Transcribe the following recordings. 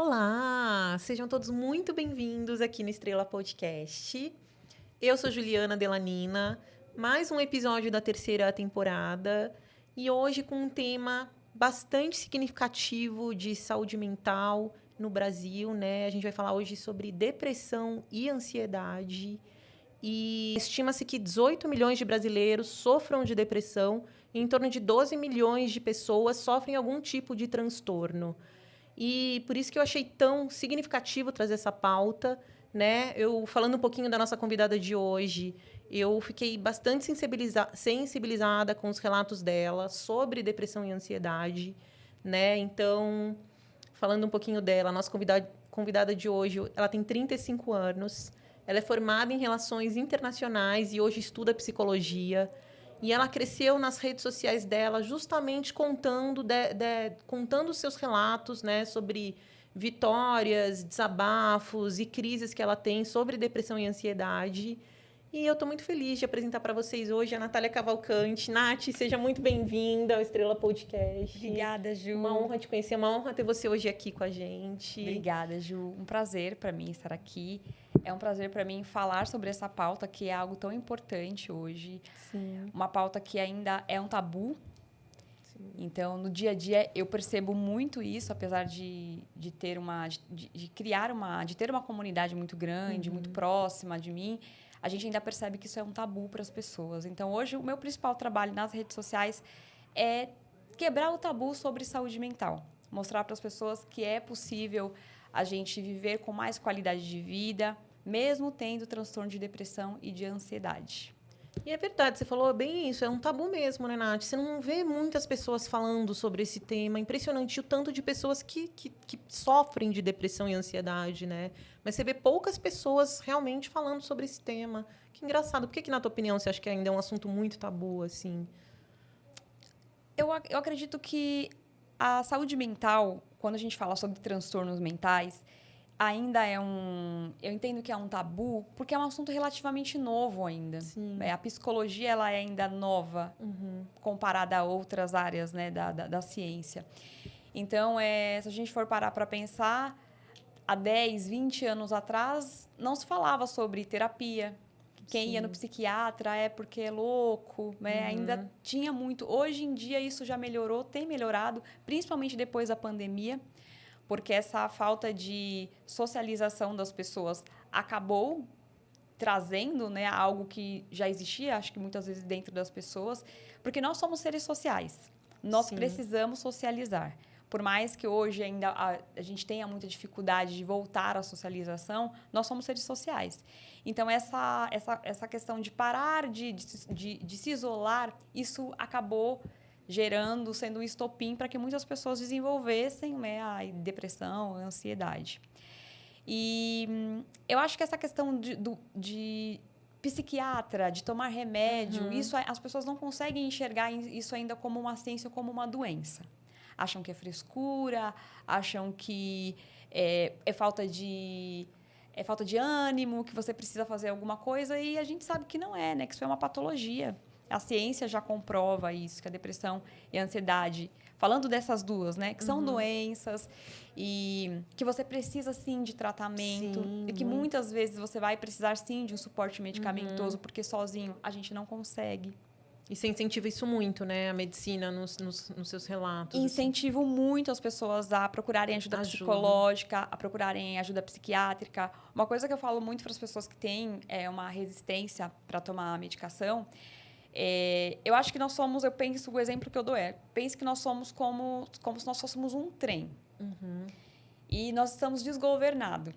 Olá, sejam todos muito bem-vindos aqui no Estrela Podcast. Eu sou Juliana Delanina, mais um episódio da terceira temporada e hoje com um tema bastante significativo de saúde mental no Brasil, né? A gente vai falar hoje sobre depressão e ansiedade. E estima-se que 18 milhões de brasileiros sofram de depressão e em torno de 12 milhões de pessoas sofrem algum tipo de transtorno. E por isso que eu achei tão significativo trazer essa pauta, né? Eu falando um pouquinho da nossa convidada de hoje, eu fiquei bastante sensibilizada com os relatos dela sobre depressão e ansiedade, né? Então, falando um pouquinho dela, a nossa convidada de hoje, ela tem 35 anos, ela é formada em relações internacionais e hoje estuda psicologia. E ela cresceu nas redes sociais dela justamente contando seus relatos, né, sobre vitórias, desabafos e crises que ela tem sobre depressão e ansiedade. E eu estou muito feliz de apresentar para vocês hoje a Natália Cavalcante. Nath, seja muito bem-vinda ao Estrela Podcast. Obrigada, Ju. Uma honra te conhecer, uma honra ter você hoje aqui com a gente. Obrigada, Ju. Um prazer para mim estar aqui. É um prazer para mim falar sobre essa pauta que é algo tão importante hoje. Sim. Uma pauta que ainda é um tabu. Sim. Então, no dia a dia, eu percebo muito isso, apesar de ter de ter uma comunidade muito grande, muito próxima de mim. A gente ainda percebe que isso é um tabu para as pessoas. Então, hoje, o meu principal trabalho nas redes sociais é quebrar o tabu sobre saúde mental. Mostrar para as pessoas que é possível a gente viver com mais qualidade de vida, mesmo tendo transtorno de depressão e de ansiedade. E é verdade, você falou bem isso, é um tabu mesmo, né, Nath? Você não vê muitas pessoas falando sobre esse tema. Impressionante o tanto de pessoas que sofrem de depressão e ansiedade, né? Mas você vê poucas pessoas realmente falando sobre esse tema. Que engraçado. Por que, na tua opinião, você acha que ainda é um assunto muito tabu, assim? Eu acredito que a saúde mental, quando a gente fala sobre transtornos mentais, ainda eu entendo que é um tabu, porque é um assunto relativamente novo ainda. Sim. A psicologia ela é ainda nova, comparada a outras áreas, né, da ciência. Então, se a gente for parar para pensar, há 10, 20 anos atrás, não se falava sobre terapia. Quem ia no psiquiatra é porque é louco, né? Ainda tinha muito. Hoje em dia, isso já melhorou, tem melhorado, principalmente depois da pandemia, porque essa falta de socialização das pessoas acabou trazendo, né, algo que já existia, acho que muitas vezes dentro das pessoas, porque nós somos seres sociais. Nós precisamos socializar. Por mais que hoje ainda a gente tenha muita dificuldade de voltar à socialização, nós somos seres sociais. Então, essa questão de parar de se isolar, isso acabou sendo um estopim para que muitas pessoas desenvolvessem, né, a depressão, a ansiedade. E eu acho que essa questão de psiquiatra, de tomar remédio, isso as pessoas não conseguem enxergar isso ainda como uma ciência, como uma doença. Acham que é frescura, acham que é falta de ânimo, que você precisa fazer alguma coisa, e a gente sabe que não é, né? Que isso é uma patologia. A ciência já comprova isso, que a depressão e a ansiedade, falando dessas duas, né? Que são doenças e que você precisa, sim, de tratamento. Sim, e que muitas vezes você vai precisar, sim, de um suporte medicamentoso, porque sozinho a gente não consegue. E você incentiva isso muito, né? A medicina nos seus relatos. Incentivo muito as pessoas a procurarem ajuda psicológica, a procurarem ajuda psiquiátrica. Uma coisa que eu falo muito para as pessoas que têm uma resistência para tomar a medicação, eu acho que nós somos, eu penso, o exemplo que eu dou pense que nós somos como se nós fôssemos um trem. E nós estamos desgovernados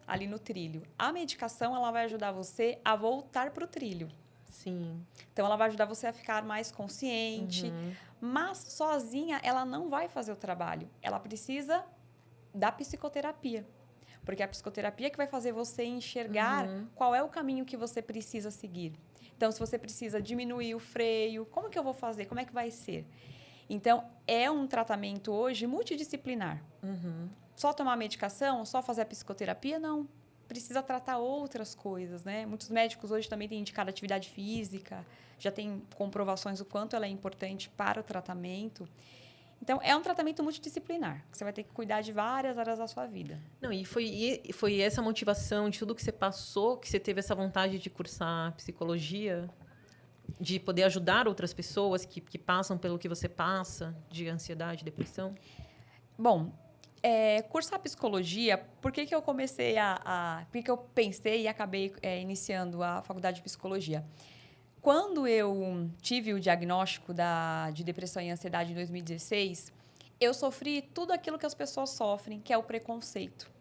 ali no trilho. A medicação, ela vai ajudar você a voltar para o trilho. Sim. Então, ela vai ajudar você a ficar mais consciente, mas sozinha ela não vai fazer o trabalho. Ela precisa da psicoterapia, porque é a psicoterapia que vai fazer você enxergar qual é o caminho que você precisa seguir. Então, se você precisa diminuir o freio, como que eu vou fazer? Como é que vai ser? Então, é um tratamento hoje multidisciplinar. Só tomar medicação, só fazer a psicoterapia, não. Precisa tratar outras coisas, né? Muitos médicos hoje também têm indicado atividade física, já tem comprovações do quanto ela é importante para o tratamento. Então, é um tratamento multidisciplinar, que você vai ter que cuidar de várias áreas da sua vida. Não, e foi essa motivação de tudo que você passou, que você teve essa vontade de cursar psicologia, de poder ajudar outras pessoas que passam pelo que você passa, de ansiedade, depressão? Bom, cursar psicologia, por que eu comecei por que eu pensei e acabei iniciando a faculdade de psicologia? Quando eu tive o diagnóstico de depressão e ansiedade em 2016, eu sofri tudo aquilo que as pessoas sofrem, que é o preconceito.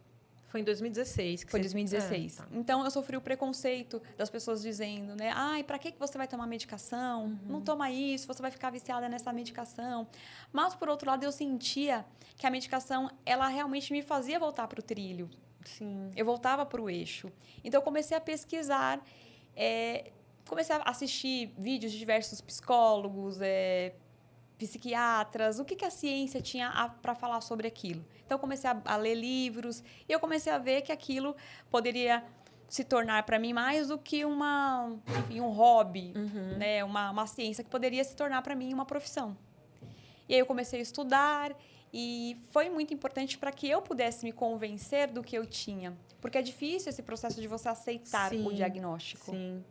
Foi em 2016. Foi em 2016. Tá. Então, eu sofri o preconceito das pessoas dizendo, né? Ai, pra que você vai tomar medicação? Uhum. Não toma isso, você vai ficar viciada nessa medicação. Mas, por outro lado, eu sentia que a medicação, ela realmente me fazia voltar pro trilho. Sim. Eu voltava pro eixo. Então, eu comecei a pesquisar, comecei a assistir vídeos de diversos psicólogos, psiquiatras, o que a ciência tinha para falar sobre aquilo. Então, eu comecei a ler livros e eu comecei a ver que aquilo poderia se tornar para mim mais do que um hobby, uhum. né? Uma ciência que poderia se tornar para mim uma profissão. E aí eu comecei a estudar e foi muito importante para que eu pudesse me convencer do que eu tinha. Porque é difícil esse processo de você aceitar o diagnóstico. Sim.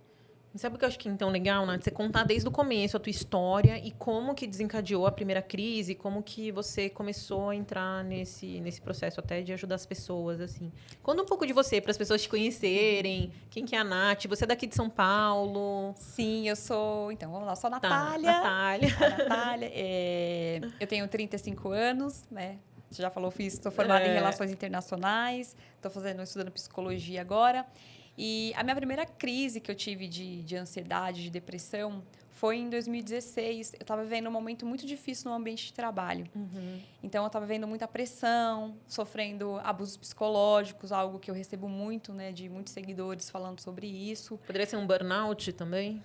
Sabe o que eu acho que é então legal, Nath? Você contar desde o começo a tua história e como que desencadeou a primeira crise, como que você começou a entrar nesse processo até de ajudar as pessoas, assim. Conta um pouco de você, para as pessoas te conhecerem. Quem que é a Nath? Você é daqui de São Paulo? Sim, eu sou... Então, vamos lá. Sou a Natália. Tá, Natália. A Natália. Eu tenho 35 anos, né? Você já falou, estou formada em Relações Internacionais, estou estudando Psicologia agora. E a minha primeira crise que eu tive de ansiedade, de depressão, foi em 2016. Eu estava vivendo um momento muito difícil no ambiente de trabalho. Uhum. Então, eu estava vendo muita pressão, sofrendo abusos psicológicos, algo que eu recebo muito, né, de muitos seguidores falando sobre isso. Poderia ser um burnout também?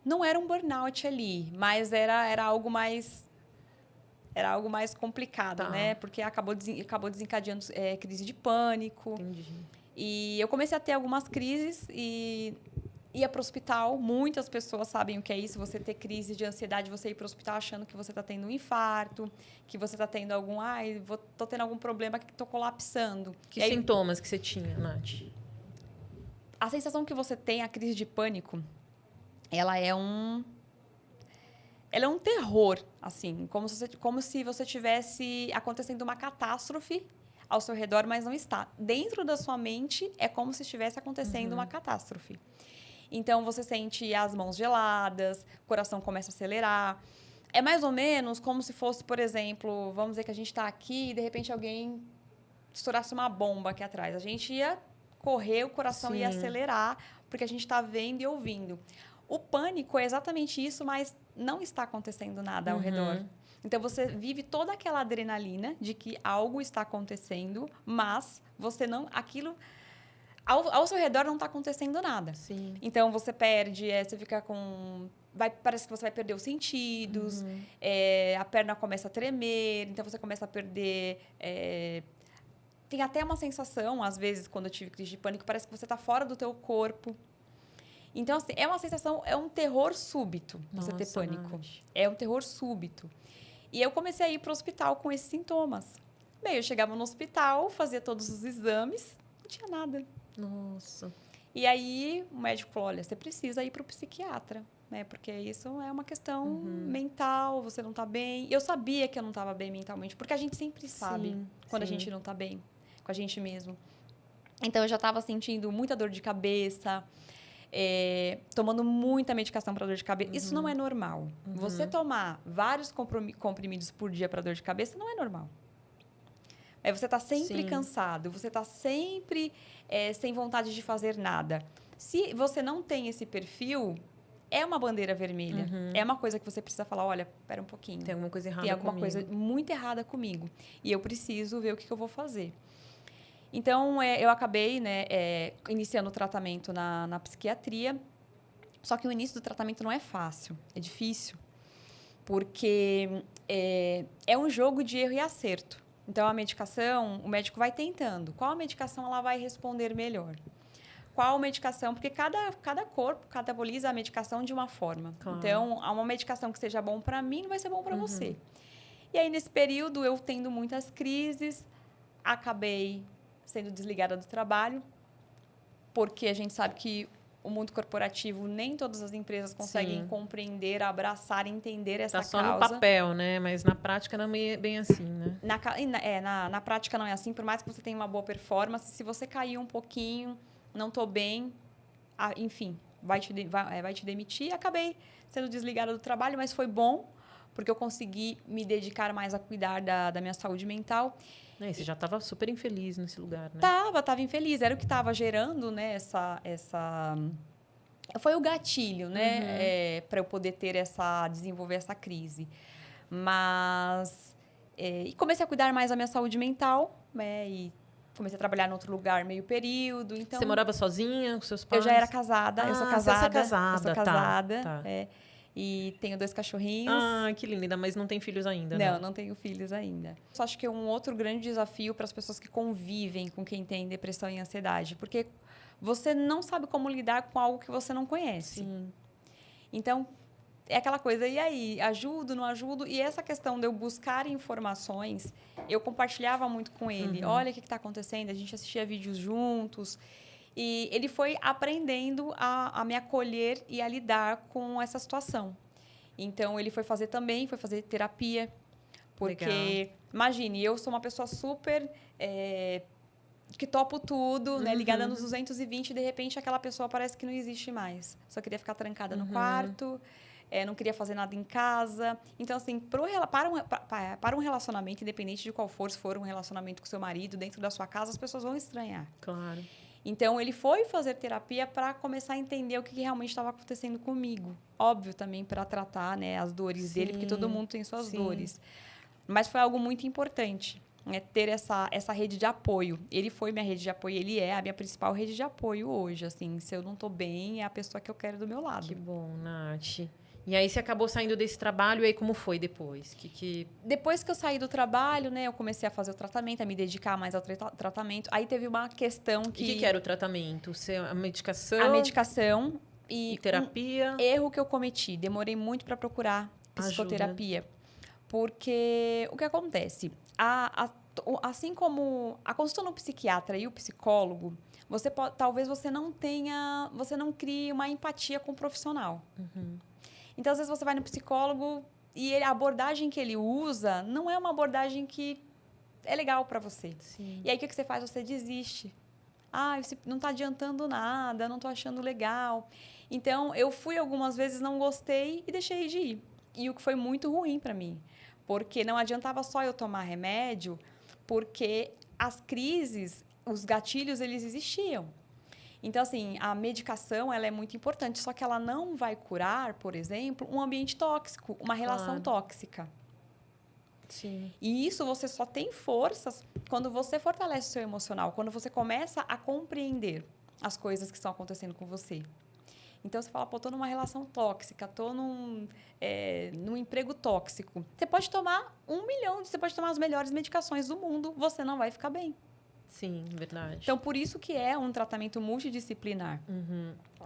Não era um burnout ali, mas era algo mais... Era algo mais complicado, né? Porque acabou desencadeando crise de pânico. Entendi. E eu comecei a ter algumas crises e ia para o hospital. Muitas pessoas sabem o que é isso. Você ter crise de ansiedade, você ir para o hospital achando que você está tendo um infarto, que você está tendo tô tendo algum problema, que estou colapsando. Que sintomas que você tinha, Nath? A sensação que você tem, a crise de pânico, ela é um terror, assim, como se você tivesse acontecendo uma catástrofe ao seu redor, mas não está. Dentro da sua mente, é como se estivesse acontecendo uma catástrofe. Então, você sente as mãos geladas, o coração começa a acelerar. É mais ou menos como se fosse, por exemplo, vamos dizer que a gente está aqui e, de repente, alguém estourasse uma bomba aqui atrás. A gente ia correr, o coração ia acelerar, porque a gente está vendo e ouvindo. O pânico é exatamente isso, mas não está acontecendo nada ao redor. Então, você vive toda aquela adrenalina de que algo está acontecendo, mas você não... Aquilo... Ao seu redor não está acontecendo nada. Sim. Então, você perde, você fica com... parece que você vai perder os sentidos, a perna começa a tremer, então você começa a perder... tem até uma sensação, às vezes, quando eu tive crise de pânico, parece que você está fora do teu corpo. Então, assim, é uma sensação, é um terror súbito você ter pânico. Nath. É um terror súbito. E eu comecei a ir para o hospital com esses sintomas. Bem, eu chegava no hospital, fazia todos os exames, não tinha nada. Nossa. E aí, o médico falou, olha, você precisa ir para o psiquiatra, né? Porque isso é uma questão mental, você não está bem. Eu sabia que eu não estava bem mentalmente, porque a gente sempre sabe quando a gente não está bem com a gente mesmo. Então, eu já estava sentindo muita dor de cabeça, tomando muita medicação para dor de cabeça. Isso não é normal. Você tomar vários comprimidos por dia para dor de cabeça não é normal. Você está sempre cansado, você está sempre sem vontade de fazer nada. Se você não tem esse perfil, é uma bandeira vermelha. É uma coisa que você precisa falar, olha, espera um pouquinho. Tem alguma coisa errada comigo. Tem alguma coisa muito errada comigo. E eu preciso ver o que eu vou fazer. Então, eu acabei, né, iniciando o tratamento na psiquiatria. Só que o início do tratamento não é fácil, é difícil. Porque é um jogo de erro e acerto. Então, a medicação, o médico vai tentando. Qual medicação ela vai responder melhor? Qual medicação? Porque cada corpo cataboliza a medicação de uma forma. Claro. Então, uma medicação que seja bom para mim não vai ser bom para você. E aí, nesse período, eu tendo muitas crises, acabei sendo desligada do trabalho, porque a gente sabe que o mundo corporativo, nem todas as empresas conseguem compreender, abraçar, entender essa causa. Tá só no papel, né? Mas na prática não é bem assim, né? Na prática não é assim, por mais que você tenha uma boa performance, se você cair um pouquinho, não tô bem, enfim, vai te demitir. Acabei sendo desligada do trabalho, mas foi bom, porque eu consegui me dedicar mais a cuidar da minha saúde mental. Você já estava super infeliz nesse lugar, né? Tava infeliz. Era o que estava gerando, né, Foi o gatilho, né, para eu poder desenvolver essa crise. Mas... e comecei a cuidar mais da minha saúde mental, né, e comecei a trabalhar em outro lugar meio período. Então, você morava sozinha com seus pais? Eu já era casada, eu sou casada. Você é casada, eu sou casada, tá. E tenho 2 cachorrinhos. Que linda, mas não tem filhos ainda, Não tenho filhos ainda. Só acho que é um outro grande desafio para as pessoas que convivem com quem tem depressão e ansiedade, porque você não sabe como lidar com algo que você não conhece. Sim. Então, é aquela coisa, e aí, ajudo, não ajudo? E essa questão de eu buscar informações, eu compartilhava muito com ele. Olha o que está acontecendo, a gente assistia vídeos juntos. E ele foi aprendendo a me acolher e a lidar com essa situação. Então, ele foi fazer terapia. Porque, legal. Imagine, eu sou uma pessoa super... que topo tudo, né? Ligada nos 220, e de repente aquela pessoa parece que não existe mais. Só queria ficar trancada no quarto, não queria fazer nada em casa. Então, assim, para um relacionamento, independente de qual for, se for um relacionamento com seu marido, dentro da sua casa, as pessoas vão estranhar. Claro. Então, ele foi fazer terapia para começar a entender o que realmente estava acontecendo comigo. Óbvio, também para tratar, né, as dores dele, porque todo mundo tem suas dores. Mas foi algo muito importante, né, ter essa rede de apoio. Ele foi minha rede de apoio, ele é a minha principal rede de apoio hoje. Assim, se eu não estou bem, é a pessoa que eu quero do meu lado. Que bom, Nath. E aí você acabou saindo desse trabalho, e aí como foi depois? Depois que eu saí do trabalho, né, eu comecei a fazer o tratamento, a me dedicar mais ao tratamento. Aí teve uma questão que... E o que era o tratamento? A medicação? A medicação e terapia? Erro que eu cometi. Demorei muito para procurar psicoterapia. Ajuda. Porque o que acontece? Assim como a consulta no psiquiatra e o psicólogo, talvez você não crie uma empatia com o profissional. Então, às vezes, você vai no psicólogo e a abordagem que ele usa não é uma abordagem que é legal para você. Sim. E aí, o que você faz? Você desiste. Isso não está adiantando nada, não estou achando legal. Então, eu fui algumas vezes, não gostei e deixei de ir. E o que foi muito ruim para mim. Porque não adiantava só eu tomar remédio, porque as crises, os gatilhos, eles existiam. Então, assim, a medicação, ela é muito importante, só que ela não vai curar, por exemplo, um ambiente tóxico, uma relação tóxica. Sim. E isso você só tem forças quando você fortalece o seu emocional, quando você começa a compreender as coisas que estão acontecendo com você. Então, você fala, tô numa relação tóxica, tô num emprego tóxico. Você pode tomar você pode tomar as melhores medicações do mundo, você não vai ficar bem. Sim, verdade. Então, por isso que é um tratamento multidisciplinar.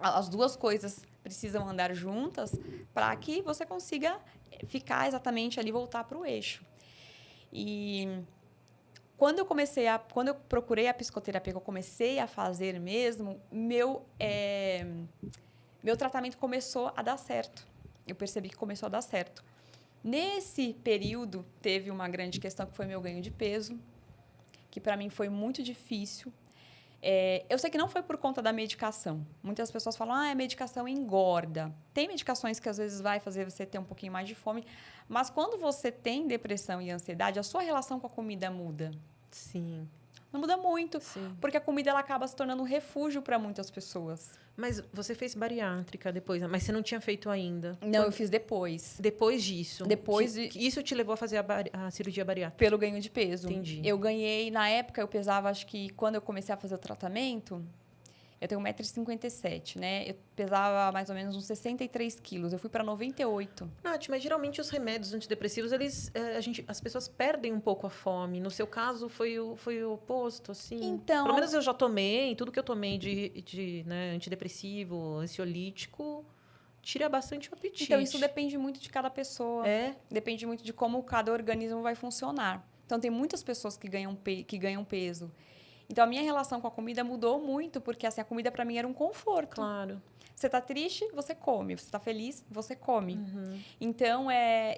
As duas coisas precisam andar juntas para que você consiga ficar exatamente ali, voltar para o eixo. E quando eu procurei a psicoterapia, que eu comecei a fazer mesmo, meu tratamento começou a dar certo. Eu percebi que começou a dar certo. Nesse período, teve uma grande questão que foi meu ganho de peso, que para mim foi muito difícil. Eu sei que não foi por conta da medicação. Muitas pessoas falam, a medicação engorda. Tem medicações que às vezes vai fazer você ter um pouquinho mais de fome, mas quando você tem depressão e ansiedade, a sua relação com a comida muda. Sim. Não muda muito, Sim. Porque a comida ela acaba se tornando um refúgio para muitas pessoas. Mas você fez bariátrica depois, mas você não tinha feito ainda? Não, eu fiz depois. Depois disso? Isso te levou a fazer a cirurgia bariátrica? Pelo ganho de peso. Entendi. Eu ganhei, na época, eu pesava, acho que quando eu comecei a fazer o tratamento, eu tenho 1,57 m, né? Eu pesava mais ou menos uns 63 quilos. Eu fui para 98. Nath, mas geralmente os remédios antidepressivos, as pessoas perdem um pouco a fome. No seu caso, foi o oposto, assim? Então... Pelo menos eu já tomei. Tudo que eu tomei de antidepressivo, ansiolítico, tira bastante o apetite. Então, isso depende muito de cada pessoa. Depende muito de como cada organismo vai funcionar. Então, tem muitas pessoas que ganham peso. Então, a minha relação com a comida mudou muito, porque assim, a comida para mim era um conforto. Claro. Você tá triste, você come. Você tá feliz, você come. Então,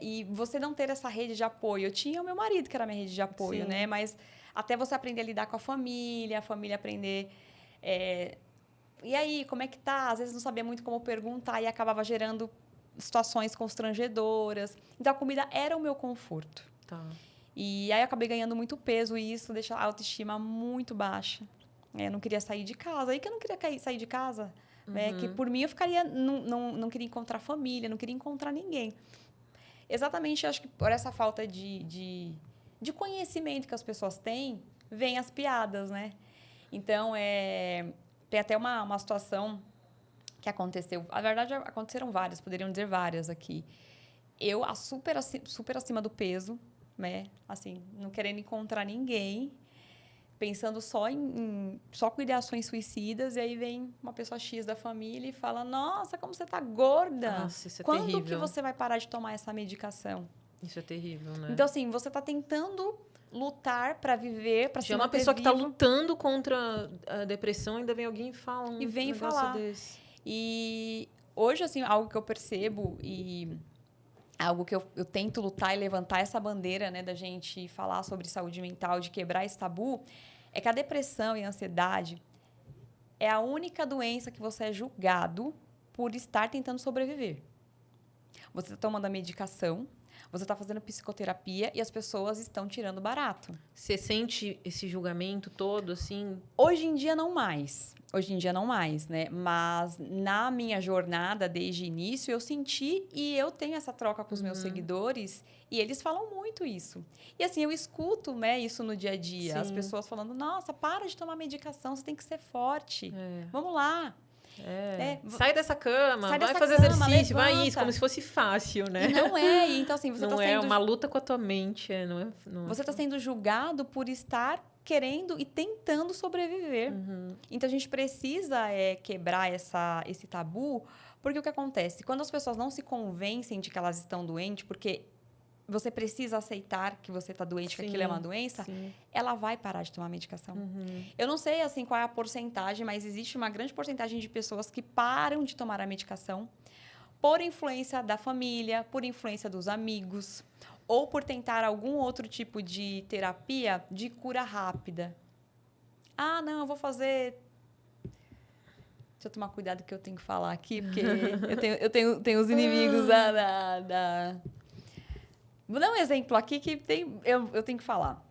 e você não ter essa rede de apoio. Eu tinha o meu marido, que era a minha rede de apoio, né? Mas até você aprender a lidar com a família aprender... e aí, como é que tá? Às vezes não sabia muito como perguntar e acabava gerando situações constrangedoras. Então, a comida era o meu conforto. Tá. E aí, eu acabei ganhando muito peso e isso deixa a autoestima muito baixa. Eu não queria sair de casa. Aí que eu não queria sair de casa. Que por mim, eu ficaria... Não queria encontrar família, não queria encontrar ninguém. Exatamente, acho que por essa falta de conhecimento que as pessoas têm, vem as piadas, né? Então, tem até uma situação que aconteceu. Na verdade, aconteceram várias, poderiam dizer várias aqui. Eu, super acima do peso, né? Assim, não querendo encontrar ninguém, pensando só com ideações suicidas, e aí vem uma pessoa X da família e fala: nossa, como você tá gorda! Nossa, isso é Quando terrível. que você vai parar de tomar essa medicação? Isso é terrível, né? Então, assim, você tá tentando lutar para viver, para se manter uma pessoa que vivo. tá lutando contra a depressão, ainda vem alguém e fala E vem negócio falar. desse. E hoje, assim, algo que eu percebo e algo que eu tento lutar e levantar essa bandeira, né, da gente falar sobre saúde mental, de quebrar esse tabu, é que a depressão e a ansiedade é a única doença que você é julgado por estar tentando sobreviver. Você está tomando a medicação, você está fazendo psicoterapia e as pessoas estão tirando barato. Você sente esse julgamento todo, assim? Hoje em dia, não mais. Né? Mas na minha jornada, desde o início, eu senti e eu tenho essa troca com os meus seguidores e eles falam muito isso. E assim, eu escuto, né, isso no dia a dia. Sim. As pessoas falando: nossa, para de tomar medicação, você tem que ser forte. Vamos lá. Sai dessa cama, Sai vai dessa fazer cama, exercício, vai levanta. isso, como se fosse fácil, né? E não é. Então, assim, você não tá é sendo... uma luta com a tua mente. Você está sendo julgado por estar querendo e tentando sobreviver. Então, a gente precisa quebrar esse tabu, porque o que acontece? Quando as pessoas não se convencem de que elas estão doentes, porque você precisa aceitar que você está doente, que aquilo é uma doença, ela vai parar de tomar medicação. Eu não sei assim qual é a porcentagem, mas existe uma grande porcentagem de pessoas que param de tomar a medicação por influência da família, por influência dos amigos, ou por tentar algum outro tipo de terapia de cura rápida. Ah, não, eu vou fazer... Deixa eu tomar cuidado que eu tenho que falar aqui, porque eu tenho os inimigos da... Vou dar um exemplo aqui que eu tenho que falar.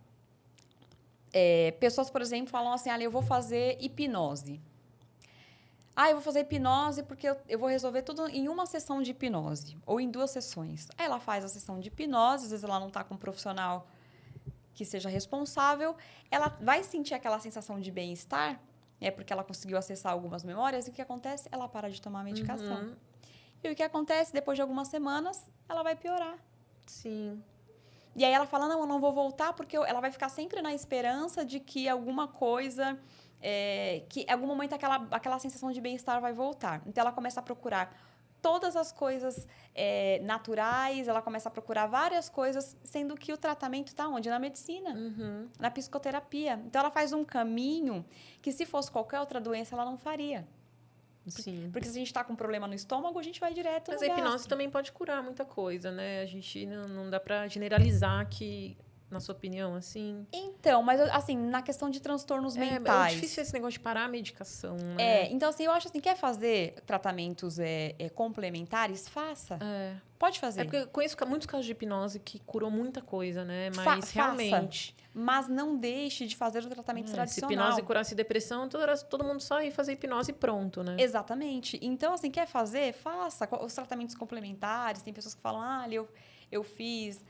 Pessoas, por exemplo, falam assim: eu vou fazer hipnose. Eu vou fazer hipnose porque eu vou resolver tudo em uma sessão de hipnose, ou em 2 sessões. Aí ela faz a sessão de hipnose, às vezes ela não está com um profissional que seja responsável, ela vai sentir aquela sensação de bem-estar, porque ela conseguiu acessar algumas memórias, e o que acontece? Ela para de tomar a medicação. E o que acontece? Depois de algumas semanas, ela vai piorar. Sim. E aí ela fala: não, eu não vou voltar, porque ela vai ficar sempre na esperança de que alguma coisa, que em algum momento aquela sensação de bem-estar vai voltar. Então, ela começa a procurar todas as coisas naturais, ela começa a procurar várias coisas, sendo que o tratamento está onde? Na medicina, na psicoterapia. Então, ela faz um caminho que, se fosse qualquer outra doença, ela não faria. Sim. Porque se a gente está com um problema no estômago, a gente vai direto Mas no a hipnose gastro. também pode curar muita coisa, né? A gente não dá pra generalizar que, na sua opinião, assim... Então, mas assim, na questão de transtornos mentais... É difícil esse negócio de parar a medicação, né? Então assim, eu acho assim, quer fazer tratamentos complementares? Faça. Pode fazer. Porque eu conheço muitos casos de hipnose que curou muita coisa, né? Mas realmente... Mas não deixe de fazer o tratamento tradicional. Se hipnose curasse depressão, todo mundo só ia fazer hipnose e pronto, né? Exatamente. Então, assim, quer fazer? Faça os tratamentos complementares. Tem pessoas que falam: eu fiz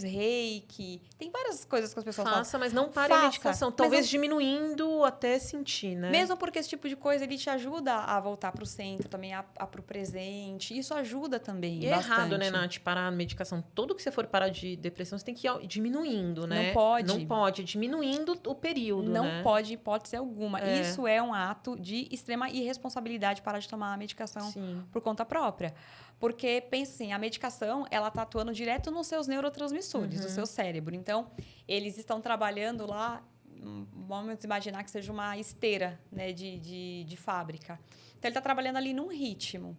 reiki. Tem várias coisas que as pessoas Faça, falam. mas não pare a medicação. Talvez diminuindo até sentir, né? Mesmo porque esse tipo de coisa, ele te ajuda a voltar pro centro também, pro presente. Isso ajuda também é bastante. errado, né, Nath? Parar a medicação. Tudo que você for parar de depressão, você tem que ir diminuindo, né? Não pode. Não pode. Diminuindo o período, Não né? pode, hipótese alguma. Isso é um ato de extrema irresponsabilidade parar de tomar a medicação por conta própria. Porque, pense assim, a medicação, ela está atuando direto nos seus neurotransmissores, do seu cérebro. Então, eles estão trabalhando lá, vamos imaginar que seja uma esteira, né, de fábrica. Então, ele está trabalhando ali num ritmo.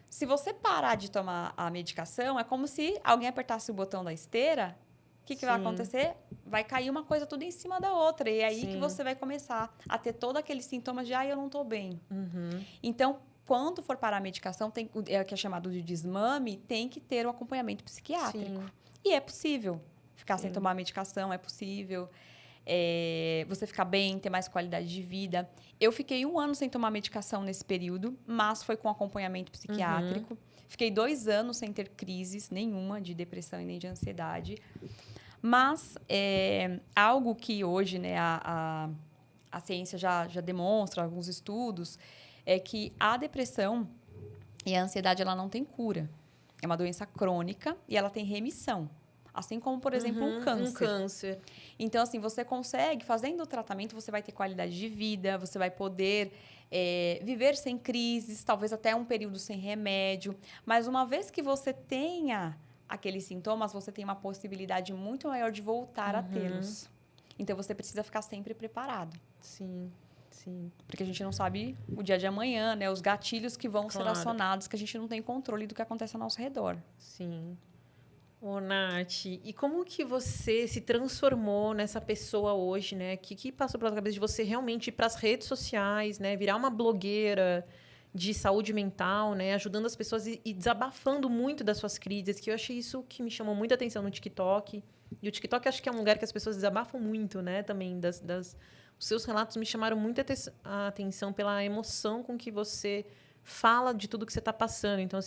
Se você parar de tomar a medicação, é como se alguém apertasse o botão da esteira. O que vai acontecer? Vai cair uma coisa tudo em cima da outra. E é aí que você vai começar a ter todos aqueles sintomas de eu não estou bem. Então, quando for parar a medicação, que é chamado de desmame, tem que ter o acompanhamento psiquiátrico. E é possível ficar sem tomar a medicação, é possível você ficar bem, ter mais qualidade de vida. Eu fiquei 1 ano sem tomar medicação nesse período, mas foi com acompanhamento psiquiátrico. Fiquei 2 anos sem ter crises nenhuma de depressão e nem de ansiedade. Mas algo que hoje, né, a ciência já demonstra, alguns estudos, é que a depressão e a ansiedade ela não tem cura. É uma doença crônica e ela tem remissão. Assim como, por exemplo, um câncer. Então, assim, você consegue, fazendo o tratamento, você vai ter qualidade de vida, você vai poder viver sem crises, talvez até um período sem remédio. Mas uma vez que você tenha aqueles sintomas, você tem uma possibilidade muito maior de voltar a tê-los. Então, você precisa ficar sempre preparado. Sim. Porque a gente não sabe o dia de amanhã, né? Os gatilhos que vão ser acionados, que a gente não tem controle do que acontece ao nosso redor. Sim. Ô, Nath, e como que você se transformou nessa pessoa hoje, né? Que passou pela cabeça de você realmente ir para as redes sociais, né? Virar uma blogueira de saúde mental, né? Ajudando as pessoas e desabafando muito das suas crises, que eu achei isso que me chamou muita atenção no TikTok. E o TikTok acho que é um lugar que as pessoas desabafam muito, né? Também os seus relatos me chamaram muito a atenção pela emoção com que você fala de tudo que você está passando. Então,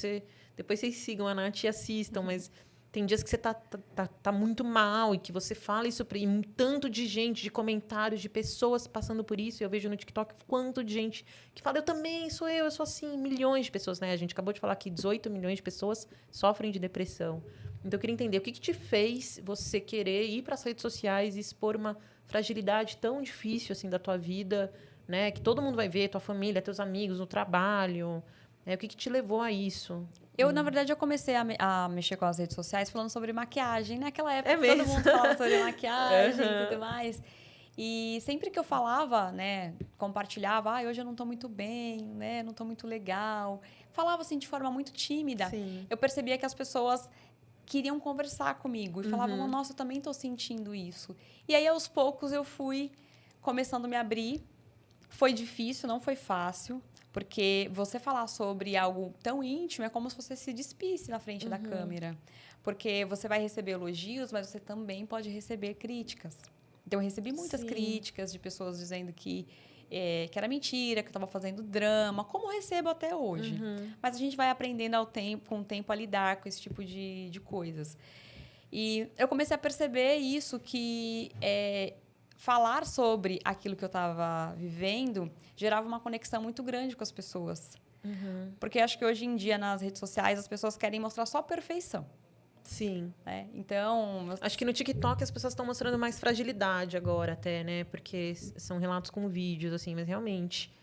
depois vocês sigam a Nath e assistam, mas tem dias que você tá muito mal e que você fala isso e um tanto de gente, de comentários, de pessoas passando por isso. Eu vejo no TikTok quanto de gente que fala, eu também, sou assim, milhões de pessoas, né? A gente acabou de falar que 18 milhões de pessoas sofrem de depressão. Então, eu queria entender o que te fez você querer ir para as redes sociais e expor uma fragilidade tão difícil assim da tua vida, né? Que todo mundo vai ver, tua família, teus amigos, no trabalho. O que te levou a isso? Na verdade, eu comecei a mexer com as redes sociais falando sobre maquiagem. Naquela época, mesmo? todo mundo falava sobre maquiagem e tudo mais. E sempre que eu falava, né, compartilhava, hoje eu não estou muito bem, né, não estou muito legal. Falava assim de forma muito tímida. Sim. Eu percebia que as pessoas queriam conversar comigo e falavam, nossa, eu também estou sentindo isso. E aí, aos poucos, eu fui começando a me abrir. Foi difícil, não foi fácil, porque você falar sobre algo tão íntimo é como se você se despisse na frente da câmera. Porque você vai receber elogios, mas você também pode receber críticas. Então, eu recebi muitas críticas de pessoas dizendo que era mentira, que eu estava fazendo drama, como recebo até hoje. Mas a gente vai aprendendo com o tempo a lidar com esse tipo de coisas. E eu comecei a perceber isso, que falar sobre aquilo que eu estava vivendo gerava uma conexão muito grande com as pessoas. Porque acho que hoje em dia, nas redes sociais, as pessoas querem mostrar só perfeição. Sim. Então... Acho que no TikTok as pessoas estão mostrando mais fragilidade agora até, né? Porque são relatos com vídeos, assim. Mas realmente,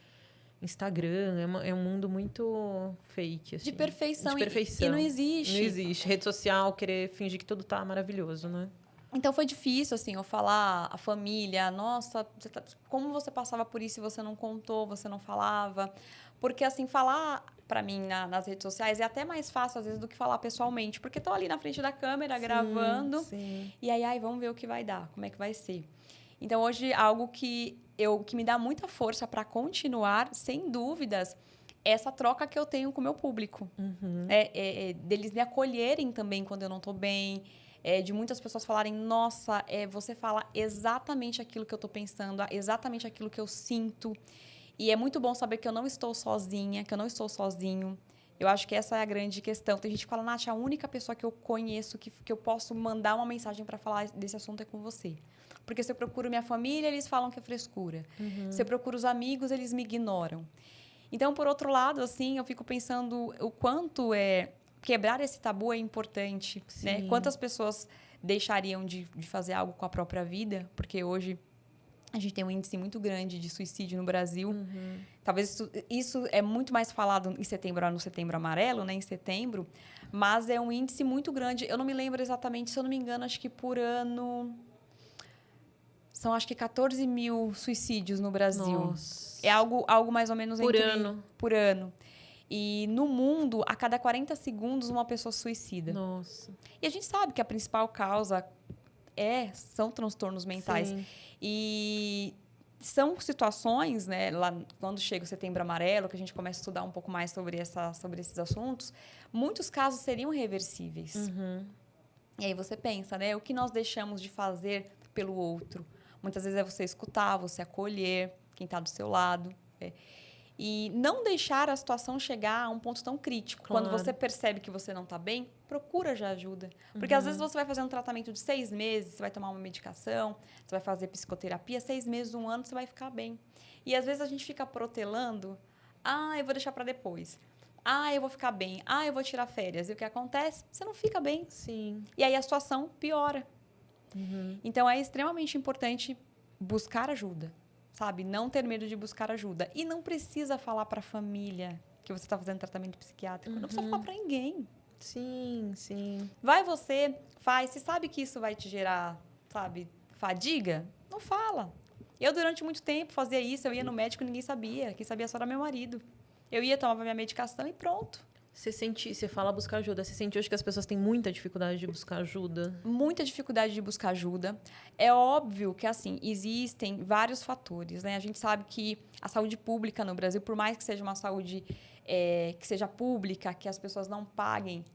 Instagram é um mundo muito fake, assim. De perfeição. E não existe. Não existe. Rede social, querer fingir que tudo tá maravilhoso, né? Então, foi difícil, assim, eu falar a família. Nossa, como você passava por isso e você não contou, você não falava? Porque, assim, falar para mim nas redes sociais é até mais fácil, às vezes, do que falar pessoalmente. Porque estou ali na frente da câmera, gravando. Sim. E aí, vamos ver o que vai dar, como é que vai ser. Então, hoje, algo que me dá muita força para continuar, sem dúvidas, é essa troca que eu tenho com o meu público. Deles me acolherem também quando eu não estou bem. De muitas pessoas falarem, nossa, você fala exatamente aquilo que eu estou pensando, exatamente aquilo que eu sinto. E é muito bom saber que eu não estou sozinha, que eu não estou sozinho. Eu acho que essa é a grande questão. Tem gente que fala, Nath, a única pessoa que eu conheço que eu posso mandar uma mensagem para falar desse assunto é com você. Porque se eu procuro minha família, eles falam que é frescura. Se eu procuro os amigos, eles me ignoram. Então, por outro lado, assim, eu fico pensando o quanto quebrar esse tabu é importante, né? Quantas pessoas deixariam de fazer algo com a própria vida? Porque hoje a gente tem um índice muito grande de suicídio no Brasil. Talvez isso é muito mais falado em setembro, no Setembro Amarelo, né? Em setembro. Mas é um índice muito grande. Eu não me lembro exatamente, se eu não me engano, acho que por ano... São, acho que, 14 mil suicídios no Brasil. Nossa. É algo mais ou menos por ano. Por ano. E no mundo, a cada 40 segundos, uma pessoa suicida. Nossa. E a gente sabe que a principal causa são transtornos mentais. Sim. E são situações, né, lá quando chega o Setembro Amarelo, que a gente começa a estudar um pouco mais sobre esses assuntos, muitos casos seriam reversíveis. E aí você pensa, né, o que nós deixamos de fazer pelo outro? Muitas vezes é você escutar, você acolher quem está do seu lado. E não deixar a situação chegar a um ponto tão crítico. Claro. Quando você percebe que você não está bem, procura já ajuda. Porque às vezes você vai fazer um tratamento de 6 meses, você vai tomar uma medicação, você vai fazer psicoterapia, 6 meses, 1 ano, você vai ficar bem. E às vezes a gente fica protelando, eu vou deixar para depois. Eu vou ficar bem. Eu vou tirar férias. E o que acontece? Você não fica bem. Sim. E aí a situação piora. Então, é extremamente importante buscar ajuda, sabe? Não ter medo de buscar ajuda. E não precisa falar para a família que você está fazendo tratamento psiquiátrico. Não precisa falar para ninguém. Sim, sim. Vai você, faz. Você sabe que isso vai te gerar, sabe, fadiga? Não fala. Eu, durante muito tempo, fazia isso. Eu ia no médico e ninguém sabia. Quem sabia só era meu marido. Eu ia, tomava minha medicação e pronto. Você fala buscar ajuda. Você sente hoje que as pessoas têm muita dificuldade de buscar ajuda? Muita dificuldade de buscar ajuda. É óbvio que, assim, existem vários fatores, né? A gente sabe que a saúde pública no Brasil, por mais que seja uma saúde que seja pública, que as pessoas não paguem,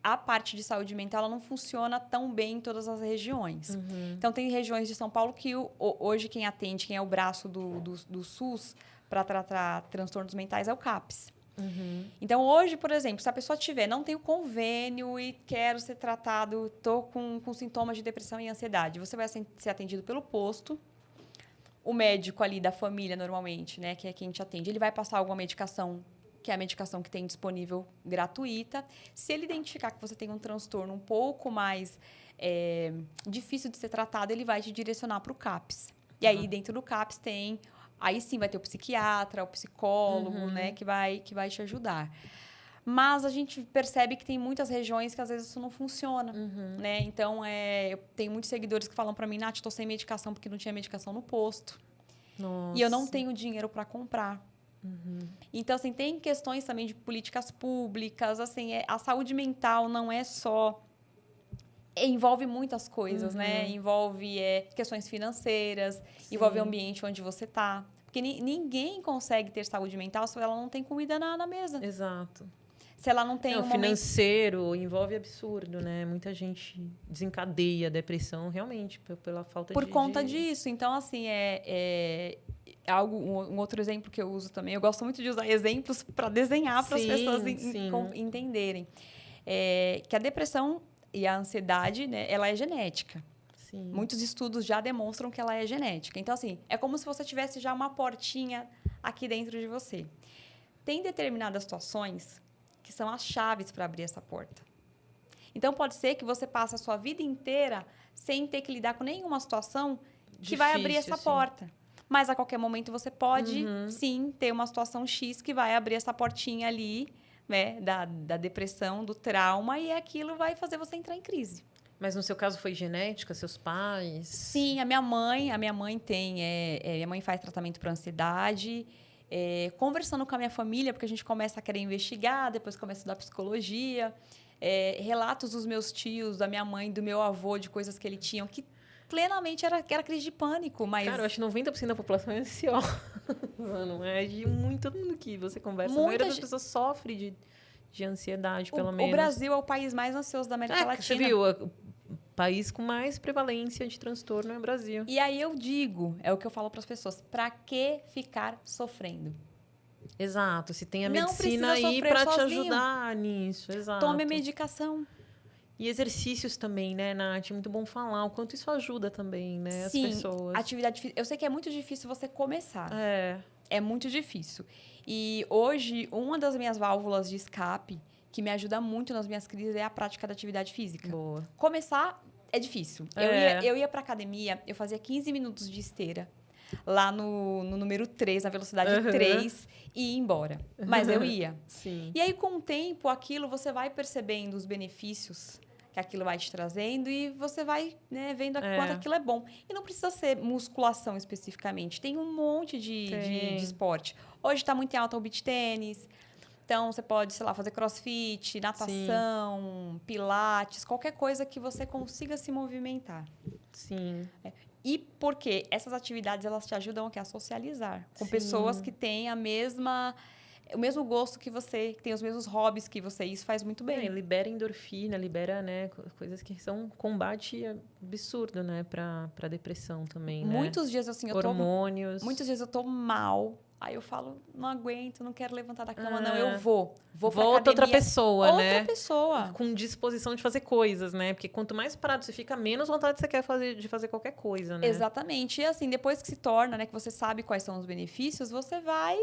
a parte de saúde mental ela não funciona tão bem em todas as regiões. Então, tem regiões de São Paulo que hoje quem atende, quem é o braço do SUS para tratar transtornos mentais é o CAPS. Então, hoje, por exemplo, se a pessoa não tem o convênio e quero ser tratado, estou com sintomas de depressão e ansiedade, você vai ser atendido pelo posto. O médico ali da família, normalmente, né, que é quem te atende, ele vai passar alguma medicação, que é a medicação que tem disponível gratuita. Se ele identificar que você tem um transtorno um pouco mais difícil de ser tratado, ele vai te direcionar para o CAPS. E aí, dentro do CAPS, tem... Aí sim vai ter o psiquiatra, o psicólogo, né, que vai te ajudar. Mas a gente percebe que tem muitas regiões que às vezes isso não funciona, né? Então, eu tenho muitos seguidores que falam para mim, Nath, estou sem medicação porque não tinha medicação no posto. Nossa. E eu não tenho dinheiro para comprar. Então, assim, tem questões também de políticas públicas, assim, a saúde mental não é só... envolve muitas coisas, né? Envolve questões financeiras, envolve o ambiente onde você está. Porque ninguém consegue ter saúde mental se ela não tem comida na mesa. Exato. Se ela não tem o financeiro envolve absurdo, né? Muita gente desencadeia a depressão realmente pela falta por conta disso. Então, assim, um outro exemplo que eu uso também. Eu gosto muito de usar exemplos para desenhar para as pessoas entenderem. Que a depressão e a ansiedade, né, ela é genética. Sim. Muitos estudos já demonstram que ela é genética. Então, assim, é como se você tivesse já uma portinha aqui dentro de você. Tem determinadas situações que são as chaves para abrir essa porta. Então, pode ser que você passe a sua vida inteira sem ter que lidar com nenhuma situação que vai abrir essa porta. Mas, a qualquer momento, você pode, sim, ter uma situação X que vai abrir essa portinha ali, né, da depressão, do trauma, e aquilo vai fazer você entrar em crise. Mas no seu caso foi genética, seus pais? Sim, a minha mãe tem, minha mãe faz tratamento para ansiedade, conversando com a minha família, porque a gente começa a querer investigar, depois começa a estudar psicologia, relatos dos meus tios, da minha mãe, do meu avô, de coisas que ele tinha, que plenamente era crise de pânico, mas... Cara, eu acho que 90% da população é ansiosa. Não é de todo mundo que você conversa. A maioria das pessoas sofre de ansiedade, pelo menos. O Brasil é o país mais ansioso da América Latina. Você viu, o país com mais prevalência de transtorno é o Brasil. E aí eu digo, é o que eu falo para as pessoas, para que ficar sofrendo? Exato, se tem a Não medicina precisa aí sofrer para te sozinho. ajudar nisso, exato. Tome a medicação. E exercícios também, né, Nath? É muito bom falar o quanto isso ajuda também, né, as Sim, pessoas. atividade física. Eu sei que é muito difícil você começar. É. É muito difícil. E hoje, uma das minhas válvulas de escape, que me ajuda muito nas minhas crises, é a prática da atividade física. Boa. Começar é difícil. Eu ia pra academia, eu fazia 15 minutos de esteira, lá no número 3, na velocidade 3, e ia embora. Mas eu ia. Sim. E aí, com o tempo, aquilo, você vai percebendo os benefícios que aquilo vai te trazendo e você vai, né, vendo quanto aquilo é bom. E não precisa ser musculação especificamente. Tem um monte de esporte. Hoje está muito em alta o beach tênis. Então, você pode, sei lá, fazer crossfit, natação, pilates, qualquer coisa que você consiga se movimentar. Sim. E porque essas atividades, elas te ajudam a socializar com pessoas que têm o mesmo gosto que você, que tem os mesmos hobbies que você. Isso faz muito bem. Libera endorfina, libera, né, coisas que são combate absurdo, né, para depressão também, né? Muitos dias, assim, hormônios. Muitos dias eu tô mal. Aí eu falo, não aguento, não quero levantar da cama, não. Eu vou pra Volta outra pessoa, né? Outra pessoa. Com disposição de fazer coisas, né? Porque quanto mais parado você fica, menos vontade você quer de fazer qualquer coisa, né? Exatamente. E assim, depois que se torna, né, que você sabe quais são os benefícios, você vai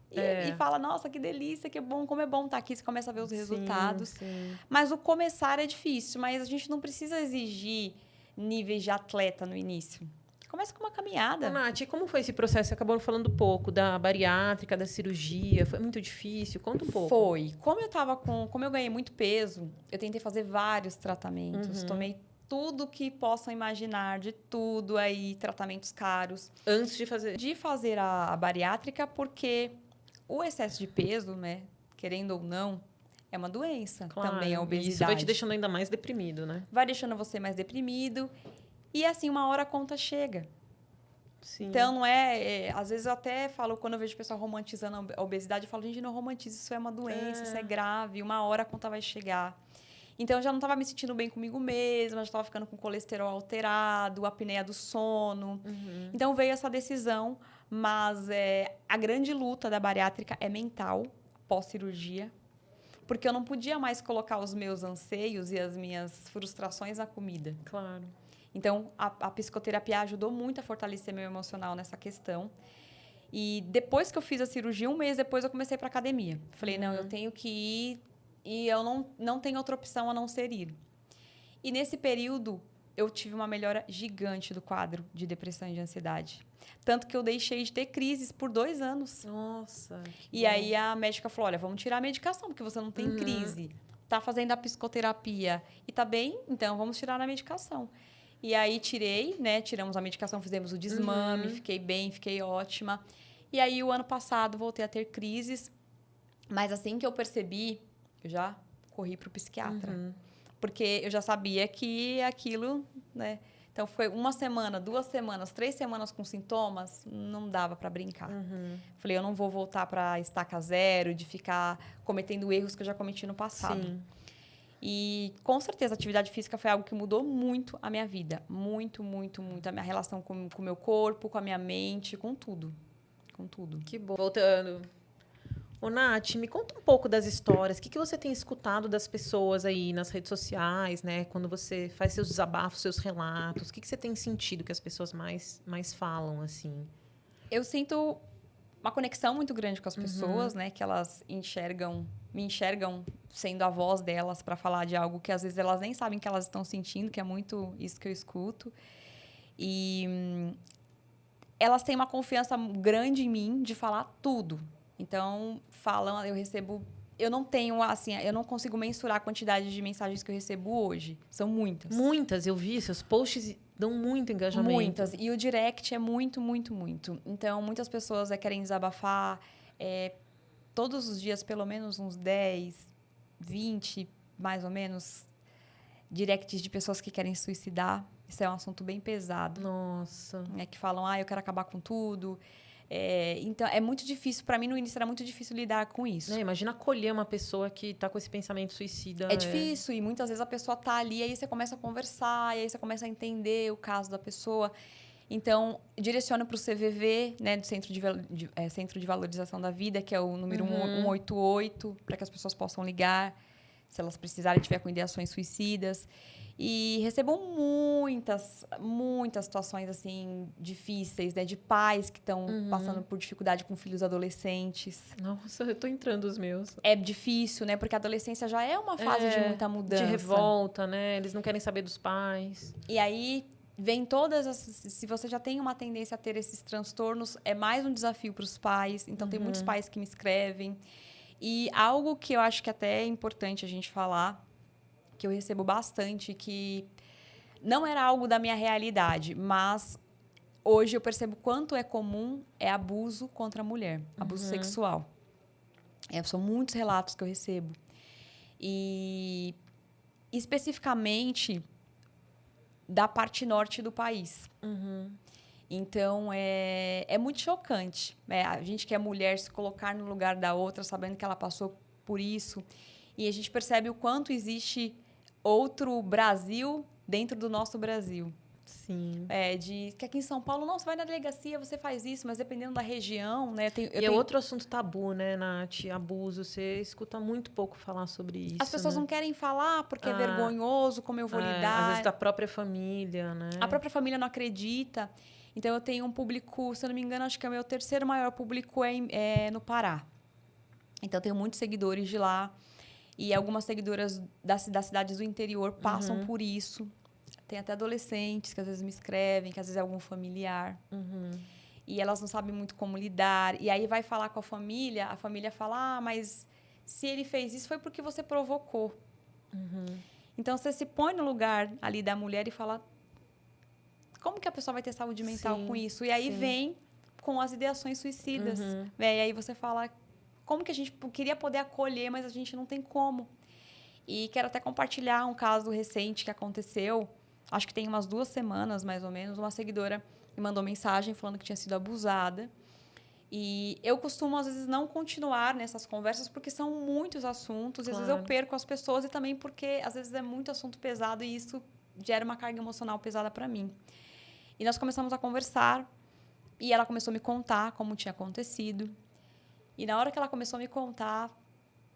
e fala, nossa, que delícia, que bom, como é bom estar aqui. Você começa a ver os resultados. Sim. Mas o começar é difícil, mas a gente não precisa exigir níveis de atleta no início. Começa com uma caminhada. Nath, como foi esse processo? Você acabou falando pouco da bariátrica, da cirurgia. Foi muito difícil? Conta um pouco. Foi. Como eu ganhei muito peso, eu tentei fazer vários tratamentos. Tomei tudo que possam imaginar, de tudo aí, tratamentos caros. Antes de fazer? De fazer a bariátrica, porque o excesso de peso, né, querendo ou não, é uma doença. Claro, também a obesidade. Isso vai te deixando ainda mais deprimido, né? Vai deixando você mais deprimido. E assim, uma hora a conta chega. Sim. Então, não às vezes eu até falo, quando eu vejo o pessoal romantizando a obesidade, eu falo, gente, não romantiza, isso é uma doença, isso é grave, uma hora a conta vai chegar. Então, eu já não estava me sentindo bem comigo mesma, já estava ficando com colesterol alterado, a apneia do sono. Então, veio essa decisão, mas a grande luta da bariátrica é mental, pós-cirurgia, porque eu não podia mais colocar os meus anseios e as minhas frustrações na comida. Claro. Então, a psicoterapia ajudou muito a fortalecer meu emocional nessa questão. E depois que eu fiz a cirurgia, 1 mês depois, eu comecei para academia. Falei, não, eu tenho que ir e eu não tenho outra opção a não ser ir. E nesse período, eu tive uma melhora gigante do quadro de depressão e de ansiedade. Tanto que eu deixei de ter crises por 2 anos. Nossa. E aí a médica falou, olha, vamos tirar a medicação, porque você não tem crise. Tá fazendo a psicoterapia e tá bem, então vamos tirar a medicação. E aí tiramos a medicação, fizemos o desmame, fiquei bem, fiquei ótima. E aí o ano passado voltei a ter crises, mas assim que eu percebi, eu já corri pro psiquiatra. Porque eu já sabia que aquilo, né? Então foi 1 semana, 2 semanas, 3 semanas com sintomas, não dava para brincar. Falei, eu não vou voltar para estaca zero, de ficar cometendo erros que eu já cometi no passado. Sim. E, com certeza, a atividade física foi algo que mudou muito a minha vida. Muito, muito, muito. A minha relação com o meu corpo, com a minha mente, com tudo. Com tudo. Que bom. Voltando. Ô, Nath, me conta um pouco das histórias. O que você tem escutado das pessoas aí nas redes sociais, né? Quando você faz seus desabafos, seus relatos. O que você tem sentido que as pessoas mais falam, assim? Eu sinto uma conexão muito grande com as pessoas, né? Que elas me enxergam sendo a voz delas para falar de algo que às vezes elas nem sabem que elas estão sentindo, que é muito isso que eu escuto. E elas têm uma confiança grande em mim de falar tudo. Então, eu não tenho, assim, eu não consigo mensurar a quantidade de mensagens que eu recebo hoje. São muitas. Muitas, eu vi. Seus posts dão muito engajamento. Muitas. E o direct é muito, muito, muito. Então, muitas pessoas querem desabafar. Todos os dias, pelo menos uns 10, 20, mais ou menos, directs de pessoas que querem suicidar. Isso é um assunto bem pesado. Nossa. Que falam, eu quero acabar com tudo. Então, é muito difícil. Para mim, no início, era muito difícil lidar com isso. Imagina acolher uma pessoa que está com esse pensamento suicida. É difícil. E muitas vezes a pessoa está ali, aí você começa a conversar, e aí você começa a entender o caso da pessoa. Então, direciono para o CVV, né, do Centro de Valorização da Vida, que é o número 188, para que as pessoas possam ligar, se elas precisarem, tiver com ideações suicidas. E recebo muitas situações assim difíceis, né, de pais que estão passando por dificuldade com filhos adolescentes. Nossa, eu tô entrando os meus. É difícil, né, porque a adolescência já é uma fase de muita mudança. De revolta, né? Eles não querem saber dos pais. E aí vem se você já tem uma tendência a ter esses transtornos, é mais um desafio para os pais. Então, tem muitos pais que me escrevem. E algo que eu acho que até é importante a gente falar, que eu recebo bastante, que não era algo da minha realidade, mas hoje eu percebo quanto é comum, é abuso contra a mulher, abuso sexual. São muitos relatos que eu recebo. E, especificamente, da parte norte do país. Então, é muito chocante. A gente que é mulher se colocar no lugar da outra, sabendo que ela passou por isso. E a gente percebe o quanto existe outro Brasil dentro do nosso Brasil. Sim. Que aqui em São Paulo, não, você vai na delegacia, você faz isso, mas dependendo da região, né? É outro assunto tabu, né, Nath? Abuso. Você escuta muito pouco falar sobre isso. As pessoas não querem falar porque é vergonhoso, como eu vou lidar. Às vezes da própria família, né? A própria família não acredita. Então, eu tenho um público, se eu não me engano, acho que é o meu terceiro maior público é no Pará. Então, eu tenho muitos seguidores de lá. E algumas seguidoras das cidades do interior passam por isso. Tem até adolescentes que às vezes me escrevem, que às vezes é algum familiar. E elas não sabem muito como lidar. E aí vai falar com a família fala, mas se ele fez isso foi porque você provocou. Então, você se põe no lugar ali da mulher e fala, como que a pessoa vai ter saúde mental com isso? E aí vem com as ideações suicidas. E aí você fala, como que a gente queria poder acolher, mas a gente não tem como. E quero até compartilhar um caso recente que aconteceu, acho que tem umas 2 semanas, mais ou menos, uma seguidora me mandou mensagem falando que tinha sido abusada. E eu costumo, às vezes, não continuar nessas conversas, porque são muitos assuntos, e às vezes eu perco as pessoas, e também porque, às vezes, é muito assunto pesado, e isso gera uma carga emocional pesada para mim. E nós começamos a conversar, e ela começou a me contar como tinha acontecido. E na hora que ela começou a me contar,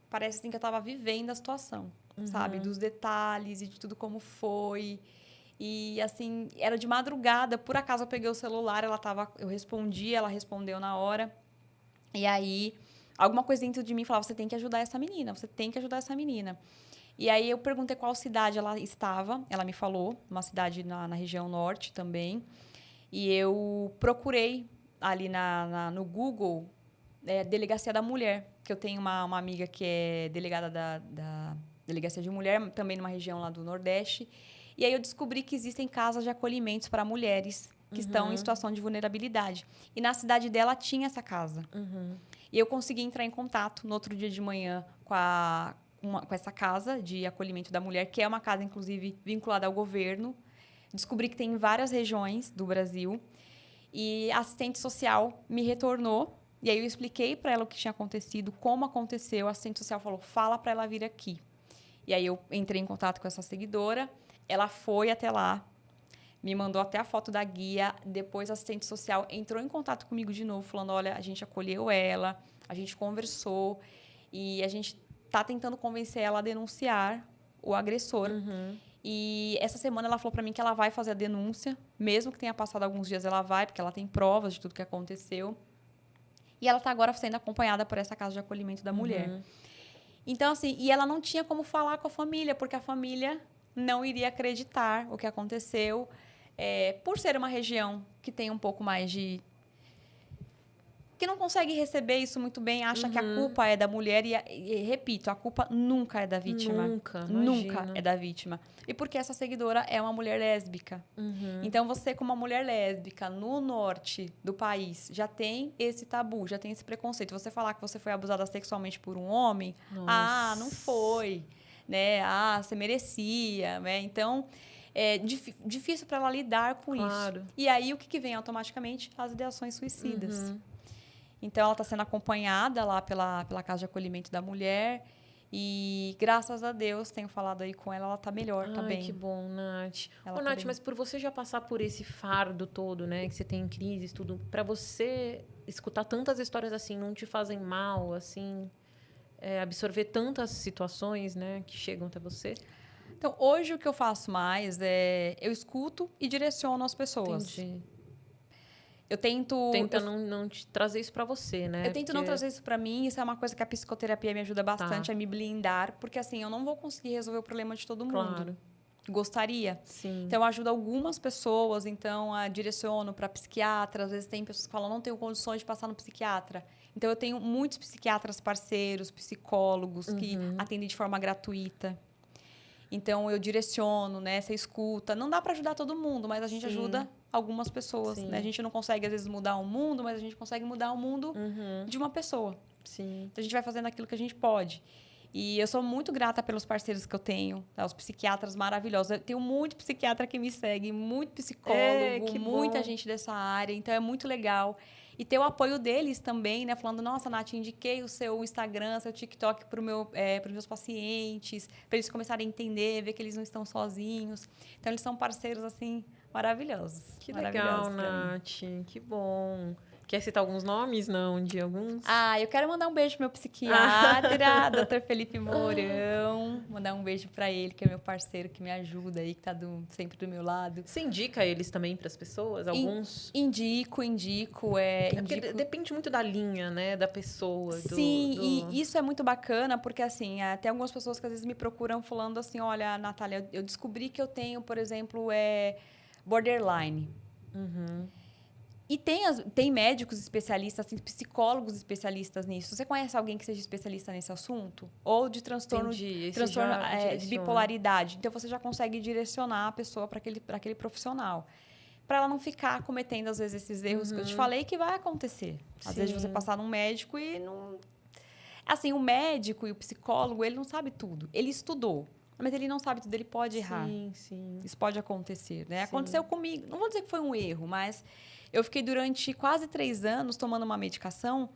parece assim que eu estava vivendo a situação, sabe? Dos detalhes e de tudo como foi. E, assim, era de madrugada. Por acaso, eu peguei o celular, eu respondi, ela respondeu na hora. E aí, alguma coisa dentro de mim falava, você tem que ajudar essa menina, você tem que ajudar essa menina. E aí, eu perguntei qual cidade ela estava. Ela me falou, uma cidade na região norte também. E eu procurei ali no Google... Delegacia da Mulher, que eu tenho uma amiga que é delegada da Delegacia de Mulher, também numa região lá do Nordeste. E aí eu descobri que existem casas de acolhimentos para mulheres que estão em situação de vulnerabilidade. E na cidade dela tinha essa casa. E eu consegui entrar em contato no outro dia de manhã com essa casa de acolhimento da mulher, que é uma casa, inclusive, vinculada ao governo. Descobri que tem em várias regiões do Brasil. E a assistente social me retornou. E aí eu expliquei para ela o que tinha acontecido, como aconteceu. A assistente social falou, fala para ela vir aqui. E aí eu entrei em contato com essa seguidora. Ela foi até lá, me mandou até a foto da guia. Depois a assistente social entrou em contato comigo de novo, falando, olha, a gente acolheu ela, a gente conversou e a gente está tentando convencer ela a denunciar o agressor. E essa semana ela falou para mim que ela vai fazer a denúncia, mesmo que tenha passado alguns dias, ela vai, porque ela tem provas de tudo que aconteceu. E ela está agora sendo acompanhada por essa casa de acolhimento da mulher. Então, assim, e ela não tinha como falar com a família, porque a família não iria acreditar o que aconteceu, por ser uma região que tem um pouco mais de... que não consegue receber isso muito bem, acha que a culpa é da mulher. E repito, a culpa nunca é da vítima. Nunca é da vítima. E porque essa seguidora é uma mulher lésbica. Então, você, como uma mulher lésbica no norte do país, já tem esse tabu, já tem esse preconceito. Você falar que você foi abusada sexualmente por um homem, não foi, né? Você merecia, né? Então, é difícil para ela lidar com isso. E aí, o que vem automaticamente? As ideações suicidas. Então, ela está sendo acompanhada lá pela Casa de Acolhimento da Mulher. E graças a Deus, tenho falado aí com ela, ela tá melhor, tá bem. Que bom, Nath. Ela Ô, tá Nath, bem. mas por você já passar por esse fardo todo, né? Que você tem crises, tudo, pra você escutar tantas histórias assim, não te fazem mal, assim, absorver tantas situações, né, que chegam até você? Então, hoje o que eu faço mais é eu escuto e direciono as pessoas. Entendi. Eu tento. Tenta não te trazer isso pra você, né? Eu tento não trazer isso pra mim, isso é uma coisa que a psicoterapia me ajuda bastante a me blindar, porque assim, eu não vou conseguir resolver o problema de todo mundo. Claro. Gostaria. Sim. Então, eu ajudo algumas pessoas, então, direciono para psiquiatra. Às vezes tem pessoas que falam, não tenho condições de passar no psiquiatra. Então, eu tenho muitos psiquiatras parceiros, psicólogos que atendem de forma gratuita. Então, eu direciono, né? Você escuta. Não dá para ajudar todo mundo, mas a gente ajuda algumas pessoas. Né? A gente não consegue, às vezes, mudar o mundo, mas a gente consegue mudar o mundo de uma pessoa. Sim. Então, a gente vai fazendo aquilo que a gente pode. E eu sou muito grata pelos parceiros que eu tenho, tá? Os psiquiatras maravilhosos. Eu tenho muito psiquiatra que me segue, muito psicólogo, muita gente dessa área. Então, é muito legal. E ter o apoio deles também, né? Falando, nossa, Nath, indiquei o seu Instagram, seu TikTok para os meus pacientes, para eles começarem a entender, ver que eles não estão sozinhos. Então, eles são parceiros, assim, maravilhosos. Que legal, Nath. Que bom. Quer citar alguns nomes, não? De alguns? Eu quero mandar um beijo pro meu psiquiatra, Dr. Felipe Mourão. Mandar um beijo para ele, que é meu parceiro, que me ajuda aí, que tá sempre do meu lado. Você indica eles também para as pessoas? Alguns? Indico. Porque depende muito da linha, né? Da pessoa. Sim, e isso é muito bacana, porque assim, tem algumas pessoas que às vezes me procuram falando assim, olha, Natália, eu descobri que eu tenho, por exemplo, borderline. E tem médicos especialistas, assim, psicólogos especialistas nisso. Você conhece alguém que seja especialista nesse assunto? Ou de transtorno de bipolaridade. Então, você já consegue direcionar a pessoa para aquele profissional. Para ela não ficar cometendo, às vezes, esses erros que eu te falei que vai acontecer. Às vezes, você passar num médico e não... Assim, o médico e o psicólogo, ele não sabe tudo. Ele estudou. Mas ele não sabe tudo, ele pode errar. Sim. Isso pode acontecer, né? Aconteceu comigo. Não vou dizer que foi um erro, mas... Eu fiquei durante quase 3 anos tomando uma medicação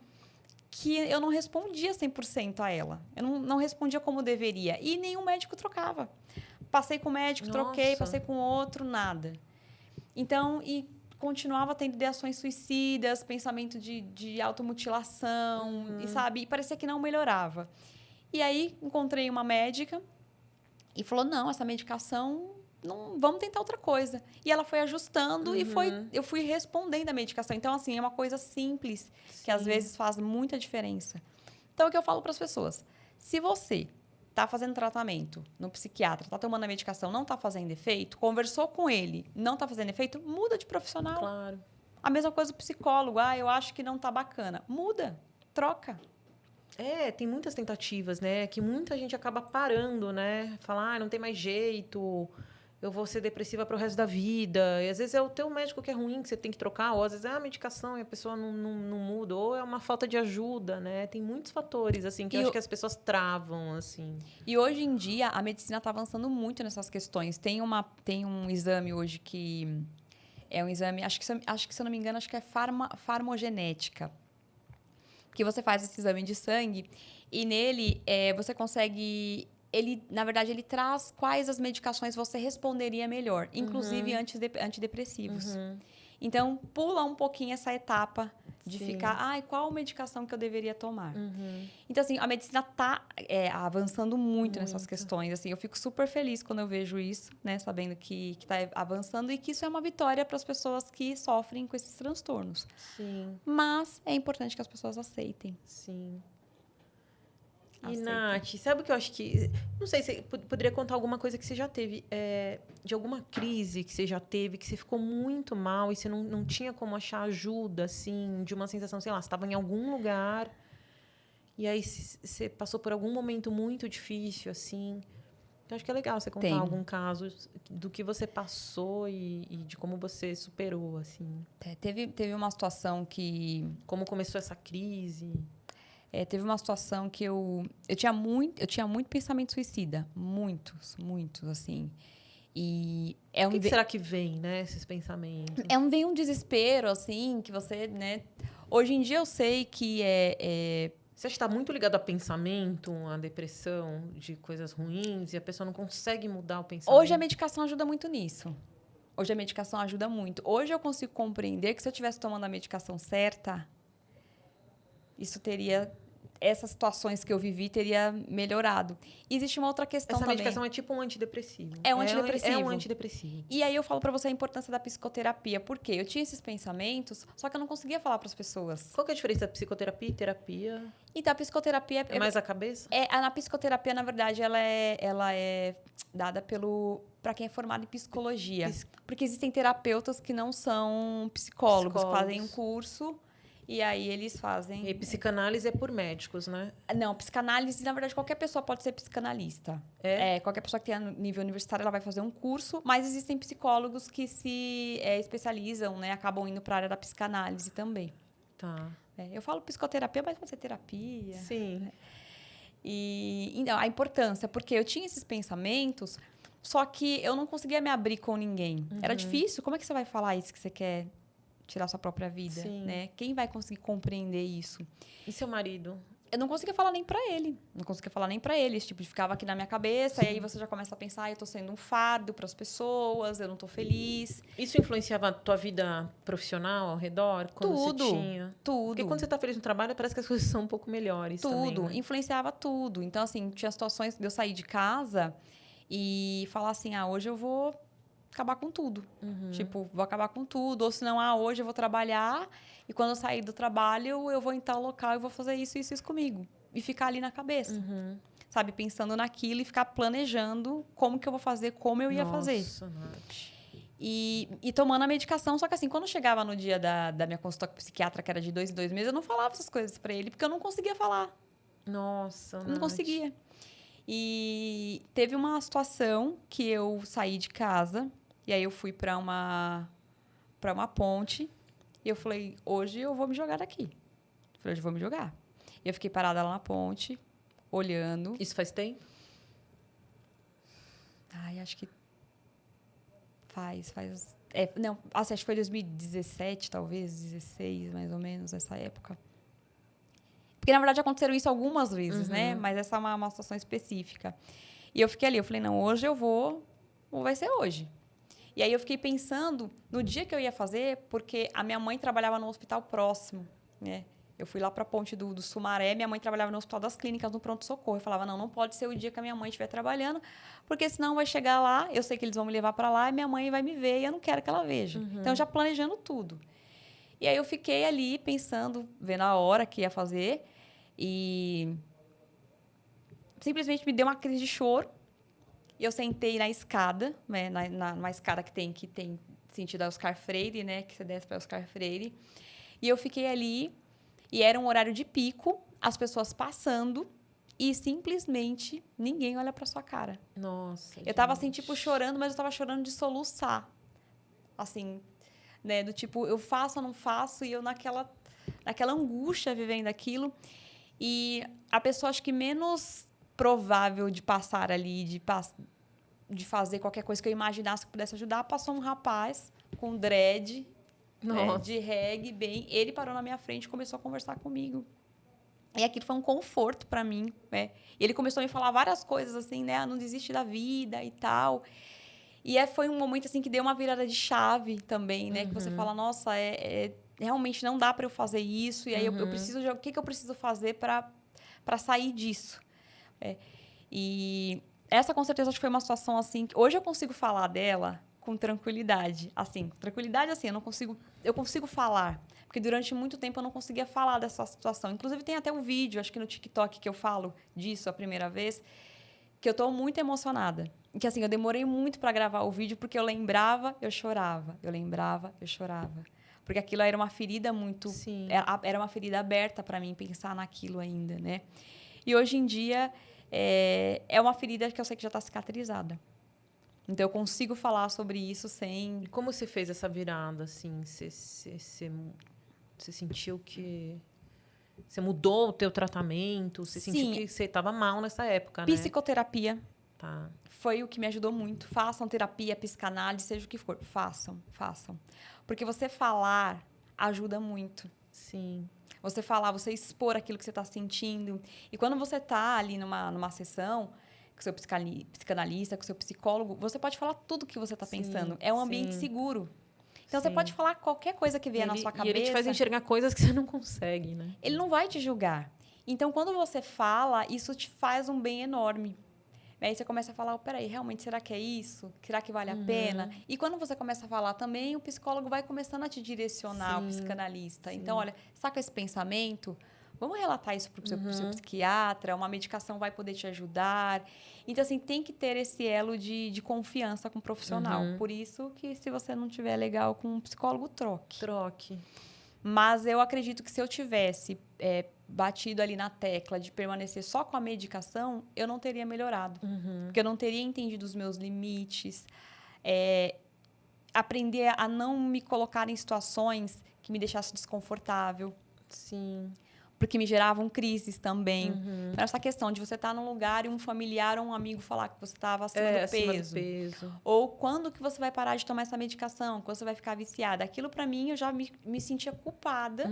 que eu não respondia 100% a ela. Eu não respondia como deveria. E nenhum médico trocava. Passei com o médico, troquei, passei com outro, nada. Então, e continuava tendo ideações suicidas, pensamento de automutilação, e sabe? E parecia que não melhorava. E aí, encontrei uma médica e falou, não, essa medicação... Não, vamos tentar outra coisa. E ela foi ajustando e eu fui respondendo a medicação. Então, assim, é uma coisa simples que às vezes faz muita diferença. Então, é o que eu falo para as pessoas. Se você está fazendo tratamento no psiquiatra, está tomando a medicação, não está fazendo efeito, conversou com ele, não está fazendo efeito, muda de profissional. Claro. A mesma coisa do psicólogo. Eu acho que não está bacana. Muda, troca. Tem muitas tentativas, né? Que muita gente acaba parando, né? Falar, não tem mais jeito... Eu vou ser depressiva para o resto da vida. E às vezes é o teu médico que é ruim, que você tem que trocar. Ou às vezes é a medicação e a pessoa não muda. Ou é uma falta de ajuda, né? Tem muitos fatores, assim, que eu acho que as pessoas travam, assim. E hoje em dia, a medicina está avançando muito nessas questões. Tem um exame hoje que... É um exame... Acho que, se eu não me engano, acho que é farmogenética. Que você faz esse exame de sangue e nele você consegue... na verdade, ele traz quais as medicações você responderia melhor, inclusive antidepressivos. Então, pula um pouquinho essa etapa de ficar, qual medicação que eu deveria tomar? Então, assim, a medicina está avançando muito nessas questões. Assim, eu fico super feliz quando eu vejo isso, né? Sabendo que está avançando e que isso é uma vitória para as pessoas que sofrem com esses transtornos. Sim. Mas é importante que as pessoas aceitem. Sim. E, Nath, sabe o que eu acho que... Não sei, você poderia contar alguma coisa que você já teve, de alguma crise que você já teve, que você ficou muito mal e você não tinha como achar ajuda, assim, de uma sensação, sei lá, você estava em algum lugar e aí você passou por algum momento muito difícil, assim. Então, acho que é legal você contar algum caso do que você passou e de como você superou, assim. Teve uma situação que... Como começou essa crise... Teve uma situação que eu tinha muito pensamento suicida. Muitos, assim. E o que será que vem, né, esses pensamentos? Vem um desespero, assim, que você, né... Hoje em dia eu sei que Você acha que está muito ligado a pensamento, a depressão, de coisas ruins, e a pessoa não consegue mudar o pensamento? Hoje a medicação ajuda muito nisso. Hoje a medicação ajuda muito. Hoje eu consigo compreender que se eu estivesse tomando a medicação certa, isso teria... Essas situações que eu vivi teria melhorado. E existe uma outra questão também. Essa medicação é tipo um antidepressivo. É um antidepressivo. É um antidepressivo. E aí eu falo pra você a importância da psicoterapia. Por quê? Eu tinha esses pensamentos, só que eu não conseguia falar pras pessoas. Qual que é a diferença da psicoterapia e terapia? Então, a psicoterapia... É mais a cabeça? Na psicoterapia, na verdade, ela é dada para quem é formado em psicologia. Porque existem terapeutas que não são psicólogos. Fazem um curso e aí eles fazem... E psicanálise é por médicos, né? Não, psicanálise, na verdade, qualquer pessoa pode ser psicanalista. Qualquer pessoa que tenha nível universitário, ela vai fazer um curso, mas existem psicólogos que se especializam, né? Acabam indo para a área da psicanálise também. Tá. Eu falo psicoterapia, mas pode ser terapia. Sim. Né? E então, a importância, porque eu tinha esses pensamentos, só que eu não conseguia me abrir com ninguém. Era difícil. Como é que você vai falar isso que você quer tirar sua própria vida? Né? Quem vai conseguir compreender isso? E seu marido? Eu não conseguia falar nem pra ele. Não conseguia falar nem pra ele. Esse tipo, ficava aqui na minha cabeça. E aí você já começa a pensar, eu tô sendo um fardo pras pessoas, eu não tô feliz. Isso influenciava a tua vida profissional ao redor? Quando Tudo. Você tinha? Tudo. Porque quando você tá feliz no trabalho, parece que as coisas são um pouco melhores também, Tudo. né? Influenciava tudo. Então, assim, tinha situações de eu sair de casa e falar assim, hoje eu vou acabar com tudo. Tipo, vou acabar com tudo. Ou senão, hoje eu vou trabalhar e quando eu sair do trabalho, eu vou em tal local e vou fazer isso comigo. E ficar ali na cabeça. Sabe? Pensando naquilo e ficar planejando como que eu vou fazer, como eu ia fazer. Nossa, Nath. E tomando a medicação. Só que assim, quando chegava no dia da minha consulta com o psiquiatra, que era de 2 em 2 meses, eu não falava essas coisas pra ele, porque eu não conseguia falar. Nossa, Não conseguia. E teve uma situação que eu saí de casa, e aí eu fui pra uma ponte, e eu falei, hoje eu vou me jogar daqui. Eu falei, hoje eu vou me jogar. E eu fiquei parada lá na ponte, olhando. Isso faz tempo? Acho que faz. Não, acho que foi 2017, talvez, 16, mais ou menos, essa época. Porque, na verdade, aconteceram isso algumas vezes, né? Mas essa é uma situação específica. E eu fiquei ali, eu falei, não, hoje eu vou, vai ser hoje. E aí eu fiquei pensando no dia que eu ia fazer, porque a minha mãe trabalhava no hospital próximo, né? Eu fui lá para a ponte do Sumaré, minha mãe trabalhava no Hospital das Clínicas, no pronto-socorro. Eu falava, não pode ser o dia que a minha mãe estiver trabalhando, porque senão vai chegar lá, eu sei que eles vão me levar para lá, e minha mãe vai me ver, e eu não quero que ela veja. Então, já planejando tudo. E aí eu fiquei ali pensando, vendo a hora que ia fazer, e simplesmente me deu uma crise de choro. E eu sentei na escada, né, numa escada que tem sentido a Oscar Freire, né, que você desce para Oscar Freire. E eu fiquei ali, e era um horário de pico, as pessoas passando, e simplesmente ninguém olha para sua cara. Nossa. Eu tava assim, tipo, chorando, mas eu tava chorando de soluçar. Assim, né, do tipo, eu faço ou não faço, e eu naquela angústia vivendo aquilo. E a pessoa, acho que menos provável de passar ali, de fazer qualquer coisa que eu imaginasse que pudesse ajudar, passou um rapaz com dread, de reggae, bem. Ele parou na minha frente e começou a conversar comigo. E aquilo foi um conforto para mim, né? E ele começou a me falar várias coisas, assim, né? Não desiste da vida e tal. E foi um momento, assim, que deu uma virada de chave também, né? Que você fala, nossa, realmente não dá para eu fazer isso. E aí eu preciso o que eu preciso fazer para sair disso? E essa, com certeza, acho que foi uma situação, assim, que hoje eu consigo falar dela com tranquilidade. Assim, eu consigo falar. Porque durante muito tempo eu não conseguia falar dessa situação. Inclusive, tem até um vídeo, acho que no TikTok, que eu falo disso a primeira vez, que eu tô muito emocionada. E que, assim, eu demorei muito para gravar o vídeo, porque eu lembrava, eu chorava. Eu lembrava, eu chorava. Porque aquilo era uma ferida muito... Sim. Era uma ferida aberta para mim pensar naquilo ainda, né? E hoje em dia, é uma ferida que eu sei que já está cicatrizada. Então, eu consigo falar sobre isso sem... Como você fez essa virada, assim? Você sentiu que... Você mudou o teu tratamento? Você sentiu que você estava mal nessa época, né? Psicoterapia. Tá. Foi o que me ajudou muito. Façam terapia, psicanálise, seja o que for. Façam. Porque você falar ajuda muito. Sim. Você falar, você expor aquilo que você está sentindo. E quando você está ali numa sessão, com o seu psicanalista, com o seu psicólogo, você pode falar tudo o que você está pensando. É um ambiente seguro. Então, você pode falar qualquer coisa que vier na sua cabeça. E ele te faz enxergar coisas que você não consegue, né? Ele não vai te julgar. Então, quando você fala, isso te faz um bem enorme. Aí você começa a falar, oh, peraí, realmente, será que é isso? Será que vale a pena? E quando você começa a falar também, o psicólogo vai começando a te direcionar, o psicanalista. Então, olha, saca esse pensamento? Vamos relatar isso para o seu psiquiatra, uma medicação vai poder te ajudar. Então, assim, tem que ter esse elo de confiança com o profissional. Por isso que, se você não tiver legal com um psicólogo, troque. Mas eu acredito que se eu tivesse batido ali na tecla de permanecer só com a medicação, eu não teria melhorado. Porque eu não teria entendido os meus limites. Aprender a não me colocar em situações que me deixassem desconfortável. Sim. Porque me geravam crises também. Então, essa questão de você estar num lugar e um familiar ou um amigo falar que você estava acima do peso. Ou quando que você vai parar de tomar essa medicação, quando você vai ficar viciada. Aquilo, para mim, eu já me sentia culpada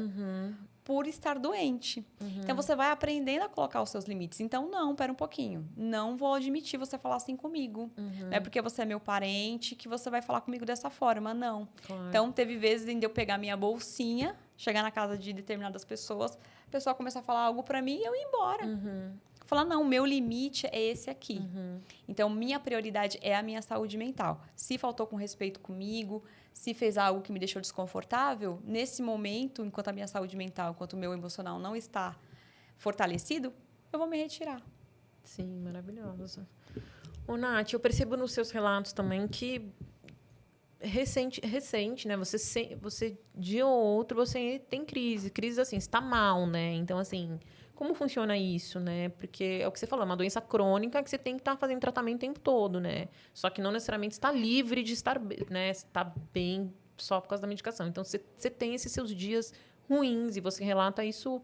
por estar doente. Então, você vai aprendendo a colocar os seus limites. Então, não, pera um pouquinho. Não vou admitir você falar assim comigo. Não é porque você é meu parente que você vai falar comigo dessa forma, não. Claro. Então, teve vezes em eu pegar minha bolsinha, chegar na casa de determinadas pessoas, a pessoa começar a falar algo para mim e eu ir embora. Falar, não, meu limite é esse aqui. Então, minha prioridade é a minha saúde mental. Se faltou com respeito comigo, se fez algo que me deixou desconfortável, nesse momento, enquanto a minha saúde mental, enquanto o meu emocional não está fortalecido, eu vou me retirar. Sim, maravilhosa. Ô, Nath, eu percebo nos seus relatos também que recente, né? Você dia ou outro você tem crise assim, está mal, né? Então assim, como funciona isso, né? Porque é o que você falou, é uma doença crônica que você tem que estar fazendo tratamento o tempo todo, né? Só que não necessariamente está livre de estar, né? Está bem só por causa da medicação. Então você tem esses seus dias ruins e você relata isso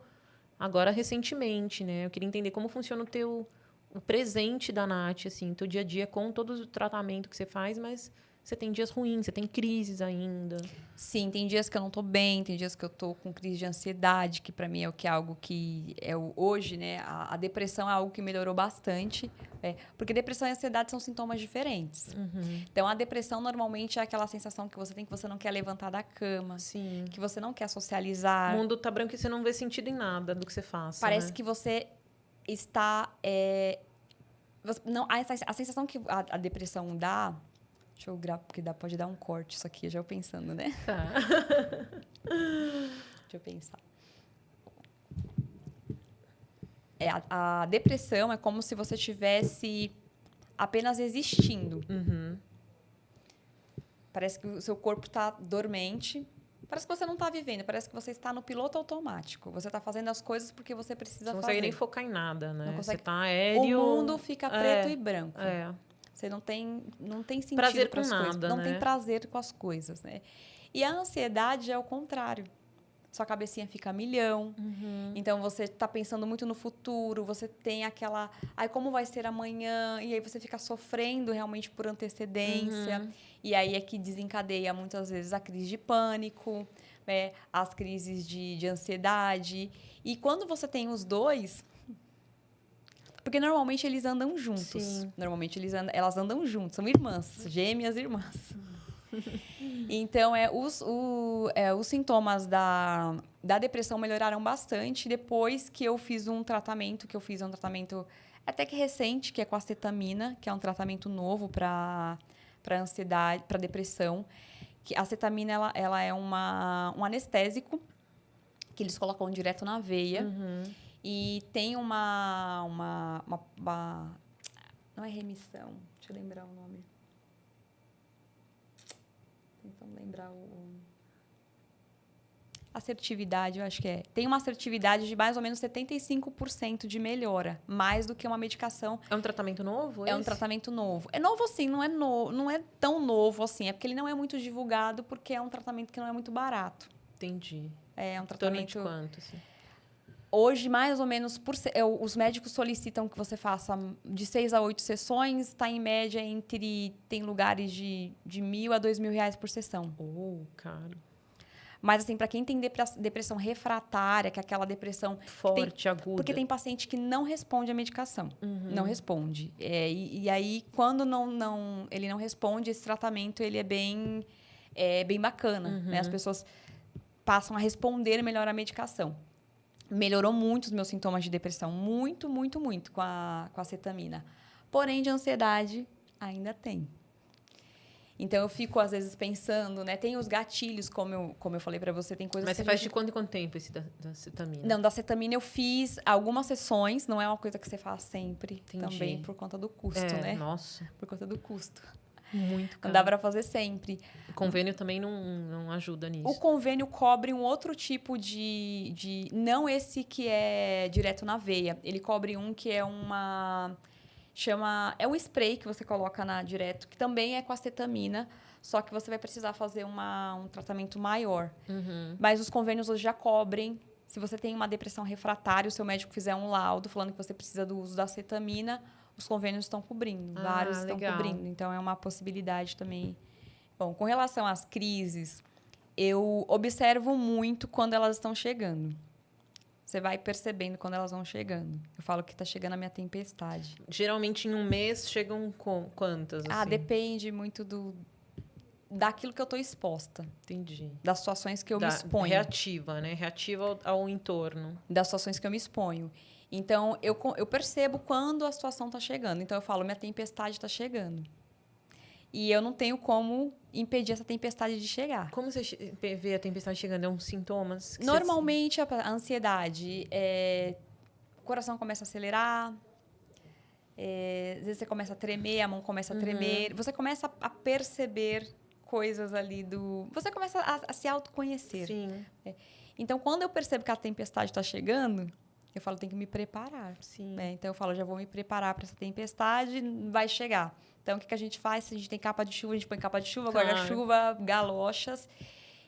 agora recentemente, né? Eu queria entender como funciona o presente da Nath, assim, teu dia a dia com todo o tratamento que você faz, mas você tem dias ruins, você tem crises ainda. Sim, tem dias que eu não tô bem, tem dias que eu tô com crise de ansiedade, que para mim é algo que hoje, né? A depressão é algo que melhorou bastante, porque depressão e ansiedade são sintomas diferentes. Então, a depressão normalmente é aquela sensação que você tem que você não quer levantar da cama, Sim. que você não quer socializar. O mundo tá branco e você não vê sentido em nada do que você faça. Parece né? que você está... não, a sensação que a depressão dá... Deixa eu gravar, porque pode dar um corte isso aqui, já eu pensando, né? Tá. Deixa eu pensar. A depressão é como se você estivesse apenas existindo. Parece que o seu corpo está dormente. Parece que você não está vivendo. Parece que você está no piloto automático. Você está fazendo as coisas porque você precisa fazer. Não consegue nem focar em nada, né? Não consegue. Você tá aéreo. O mundo fica preto e branco. Você não tem sentido prazer para as com coisas. Nada, não né? tem prazer com as coisas, né? E a ansiedade é o contrário. Sua cabecinha fica a milhão. Então, você está pensando muito no futuro. Você tem aquela... Ai, como vai ser amanhã? E aí, você fica sofrendo realmente por antecedência. E aí, é que desencadeia, muitas vezes, a crise de pânico, né? As crises de ansiedade. E quando você tem os dois... Porque, normalmente, eles andam juntos. Sim. Normalmente, elas andam juntos. São irmãs, gêmeas irmãs. Então, os sintomas da depressão melhoraram bastante depois que eu fiz um tratamento, até que recente, que é com acetamina, que é um tratamento novo para ansiedade, para depressão. Que a acetamina ela é um anestésico que eles colocam direto na veia. E tem uma não é remissão, deixa eu lembrar o nome. Tentando lembrar assertividade, eu acho que é. Tem uma assertividade de mais ou menos 75% de melhora, mais do que uma medicação. É um tratamento novo? É um tratamento novo. É novo assim, não é tão novo assim, é porque ele não é muito divulgado, porque é um tratamento que não é muito barato. Entendi. É um tratamento... De quanto, assim? Hoje, mais ou menos, os médicos solicitam que você faça de 6 a 8 sessões. Está em média tem lugares de R$1.000 a R$2.000 por sessão. Caro. Mas, assim, para quem tem depressão refratária, que é aquela depressão... Forte, aguda. Porque tem paciente que não responde à medicação. Não responde. E aí, quando ele não responde, esse tratamento ele é bem bacana. Né? As pessoas passam a responder melhor à medicação. Melhorou muito os meus sintomas de depressão. Muito, muito, muito com a cetamina. Porém, de ansiedade, ainda tem. Então, eu fico, às vezes, pensando, né? Tem os gatilhos, como eu falei para você, tem coisas Mas que você faz de quanto em quanto tempo esse da cetamina? Não, da cetamina eu fiz algumas sessões, não é uma coisa que você faz sempre. Entendi. Também por conta do custo, né? Nossa. Por conta do custo. Muito caro. Não dá para fazer sempre. O convênio também não ajuda nisso. O convênio cobre um outro tipo de... Não esse que é direto na veia. Ele cobre um que é é um spray que você coloca direto, que também é com acetamina, só que você vai precisar fazer um tratamento maior. Mas os convênios hoje já cobrem. Se você tem uma depressão refratária, o seu médico fizer um laudo falando que você precisa do uso da acetamina, os convênios estão cobrindo. Vários estão cobrindo. Então, é uma possibilidade também. Bom, com relação às crises, eu observo muito quando elas estão chegando. Você vai percebendo quando elas vão chegando. Eu falo que está chegando a minha tempestade. Geralmente, em um mês, chegam com quantas? Assim? Depende muito daquilo que eu estou exposta. Entendi. Das situações que eu me exponho. Reativa, né? Reativa ao entorno. Das situações que eu me exponho. Então, eu percebo quando a situação está chegando. Então, eu falo, minha tempestade está chegando. E eu não tenho como impedir essa tempestade de chegar. Como você vê a tempestade chegando? É uns sintomas? Normalmente, a ansiedade, o coração começa a acelerar, às vezes você começa a tremer, a mão começa a tremer. Você começa a perceber coisas ali Você começa a se autoconhecer. Sim. Então, quando eu percebo que a tempestade está chegando, eu falo, tenho que me preparar. Sim. Então, eu falo, já vou me preparar para essa tempestade, vai chegar. Então, o que a gente faz? Se a gente tem capa de chuva, a gente põe capa de chuva, guarda-chuva, galochas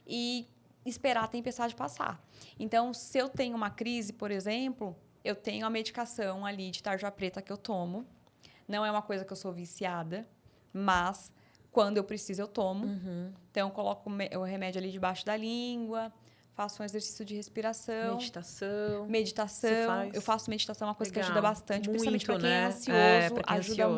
e esperar a tempestade passar. Então, se eu tenho uma crise, por exemplo, eu tenho a medicação ali de tarja preta que eu tomo. Não é uma coisa que eu sou viciada, mas quando eu preciso, eu tomo. Então, eu coloco o remédio ali debaixo da língua, faço um exercício de respiração. Meditação. Eu faço meditação, é uma coisa que ajuda bastante, principalmente para quem é ansioso. Ajuda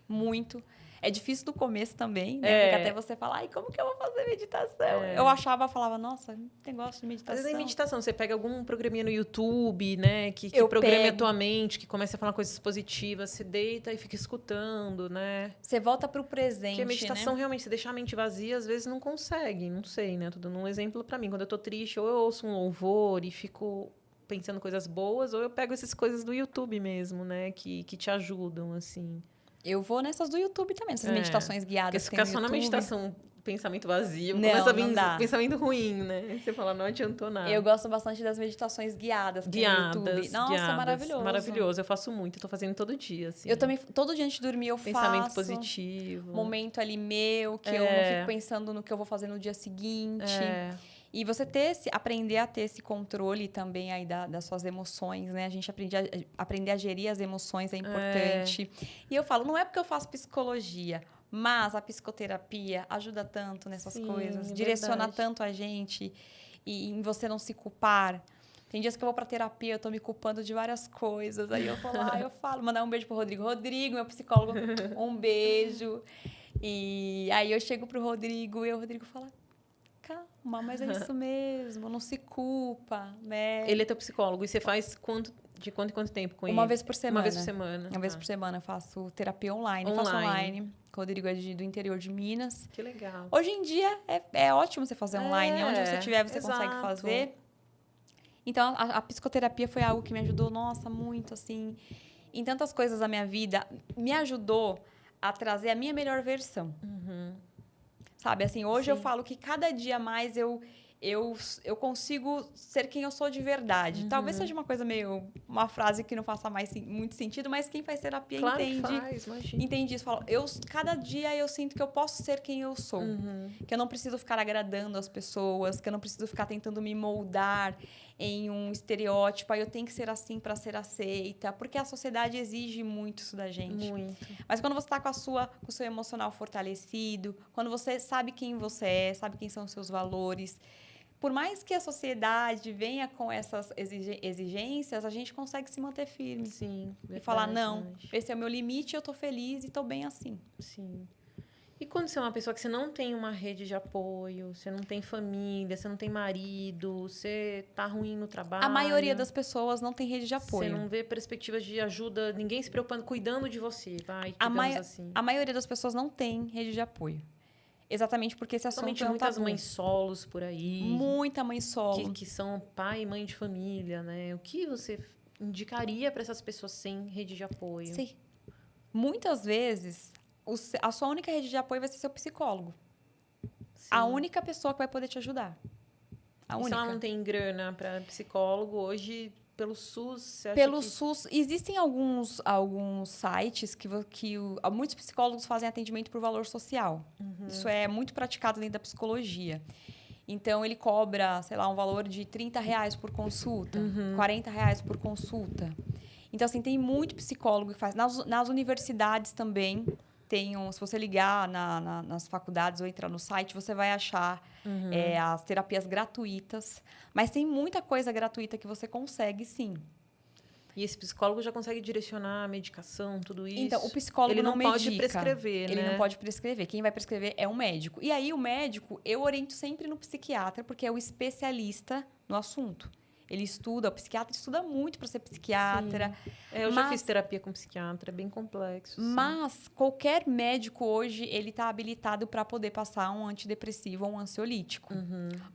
muito. É difícil no começo também, né? Porque até você fala, como que eu vou fazer meditação? Eu falava, nossa, não negócio de meditação. Às vezes é meditação, você pega algum programinha no YouTube, né? Que programe a tua mente, que comece a falar coisas positivas, você deita e fica escutando, né? Você volta pro presente, porque a meditação, realmente, se deixar a mente vazia, às vezes não consegue, não sei, né? Tô dando um exemplo pra mim. Quando eu tô triste, ou eu ouço um louvor e fico pensando coisas boas, ou eu pego essas coisas do YouTube mesmo, né? Que te ajudam, assim. Eu vou nessas do YouTube também, essas meditações guiadas. Porque se ficar só na meditação, pensamento vazio, começa a vir pensamento ruim, né? Você fala, não adiantou nada. Eu gosto bastante das meditações guiadas no YouTube. Nossa, maravilhoso. Maravilhoso, eu faço muito, eu tô fazendo todo dia, assim. Eu também, todo dia antes de dormir, eu faço. Pensamento positivo. Momento ali meu, que eu não fico pensando no que eu vou fazer no dia seguinte. E você aprender a ter esse controle também aí das suas emoções, né? A gente aprender a gerir as emoções é importante. E eu falo, não é porque eu faço psicologia, mas a psicoterapia ajuda tanto nessas coisas, direciona tanto a gente e em você não se culpar. Tem dias que eu vou pra terapia, eu tô me culpando de várias coisas. Aí eu falo, mandar um beijo pro Rodrigo. Rodrigo, meu psicólogo, um beijo. E aí eu chego pro Rodrigo e o Rodrigo fala, calma, mas é isso mesmo, não se culpa, né? Ele é teu psicólogo e você faz de quanto em quanto tempo com ele? Uma vez por semana. Uma vez por semana. Uma vez por semana eu faço terapia online. Eu faço online. O Rodrigo é do interior de Minas. Que legal. Hoje em dia é ótimo você fazer online. Onde você estiver, você consegue fazer. Então, a psicoterapia foi algo que me ajudou, nossa, muito, assim, em tantas coisas da minha vida. Me ajudou a trazer a minha melhor versão. Sabe, assim, hoje eu falo que cada dia mais eu eu consigo ser quem eu sou de verdade. Talvez seja uma coisa meio... Uma frase que não faça mais muito sentido, mas quem faz terapia Claro entende. que faz, imagina. Entende isso. Fala, cada dia eu sinto que eu posso ser quem eu sou. Que eu não preciso ficar agradando as pessoas, que eu não preciso ficar tentando me moldar em um estereótipo. Aí eu tenho que ser assim para ser aceita. Porque a sociedade exige muito isso da gente. Muito. Mas quando você está com o seu emocional fortalecido, quando você sabe quem você é, sabe quem são os seus valores... Por mais que a sociedade venha com essas exigências, a gente consegue se manter firme. Sim, verdade, e falar, não, esse é o meu limite, eu tô feliz e tô bem assim. Sim. E quando você é uma pessoa que você não tem uma rede de apoio, você não tem família, você não tem marido, você tá ruim no trabalho... A maioria das pessoas não tem rede de apoio. Você não vê perspectivas de ajuda, ninguém se preocupando, cuidando de você, vai, digamos assim. A maioria das pessoas não tem rede de apoio. Exatamente porque esse assunto Somente é um muitas tabu. mães solos por aí. Muita mãe solo. Que são pai e mãe de família, né? O que você indicaria para essas pessoas sem rede de apoio? Sim. Muitas vezes, a sua única rede de apoio vai ser seu psicólogo. Sim. A única pessoa que vai poder te ajudar. A única. Se ela não tem grana para psicólogo, hoje... Pelo SUS, você acha Pelo SUS, existem alguns sites que muitos psicólogos fazem atendimento por valor social. Isso é muito praticado dentro da psicologia. Então, ele cobra, sei lá, um valor de R$30 por consulta, R$40 por consulta. Então, assim, tem muito psicólogo que faz. Nas universidades também, se você ligar nas faculdades ou entrar no site, você vai achar as terapias gratuitas. Mas tem muita coisa gratuita que você consegue, sim. E esse psicólogo já consegue direcionar a medicação, tudo isso? Então, o psicólogo ele não medica. pode prescrever, né? Ele não pode prescrever. Quem vai prescrever é o médico. E aí, o médico, eu oriento sempre no psiquiatra, porque é o especialista no assunto. Ele estuda, o psiquiatra estuda muito para ser psiquiatra. Eu já fiz terapia com psiquiatra, é bem complexo. Mas qualquer médico hoje, ele está habilitado para poder passar um antidepressivo ou um ansiolítico.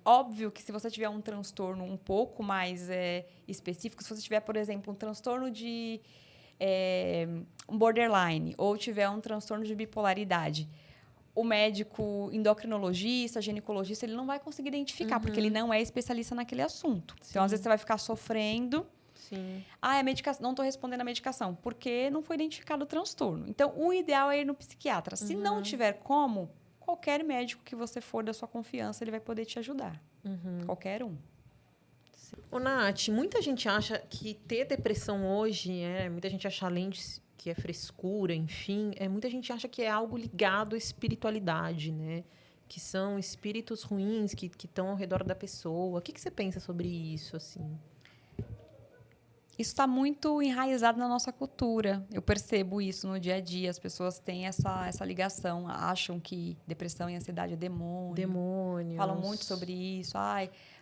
Óbvio que se você tiver um transtorno um pouco mais específico, se você tiver, por exemplo, um transtorno de um borderline ou tiver um transtorno de bipolaridade, o médico endocrinologista, ginecologista, ele não vai conseguir identificar, porque ele não é especialista naquele assunto. Sim. Então, às vezes, você vai ficar sofrendo. Sim. Ah, não estou respondendo a medicação, porque não foi identificado o transtorno. Então, o ideal é ir no psiquiatra. Se não tiver como, qualquer médico que você for da sua confiança, ele vai poder te ajudar. Qualquer um. Ô, Nath, muita gente acha que ter depressão hoje, muita gente acha além de que é frescura, enfim, muita gente acha que é algo ligado à espiritualidade, né? Que são espíritos ruins que estão ao redor da pessoa. O que você pensa sobre isso, assim? Isso está muito enraizado na nossa cultura. Eu percebo isso no dia a dia. As pessoas têm essa ligação, acham que depressão e ansiedade é demônio. Demônios. Falam muito sobre isso.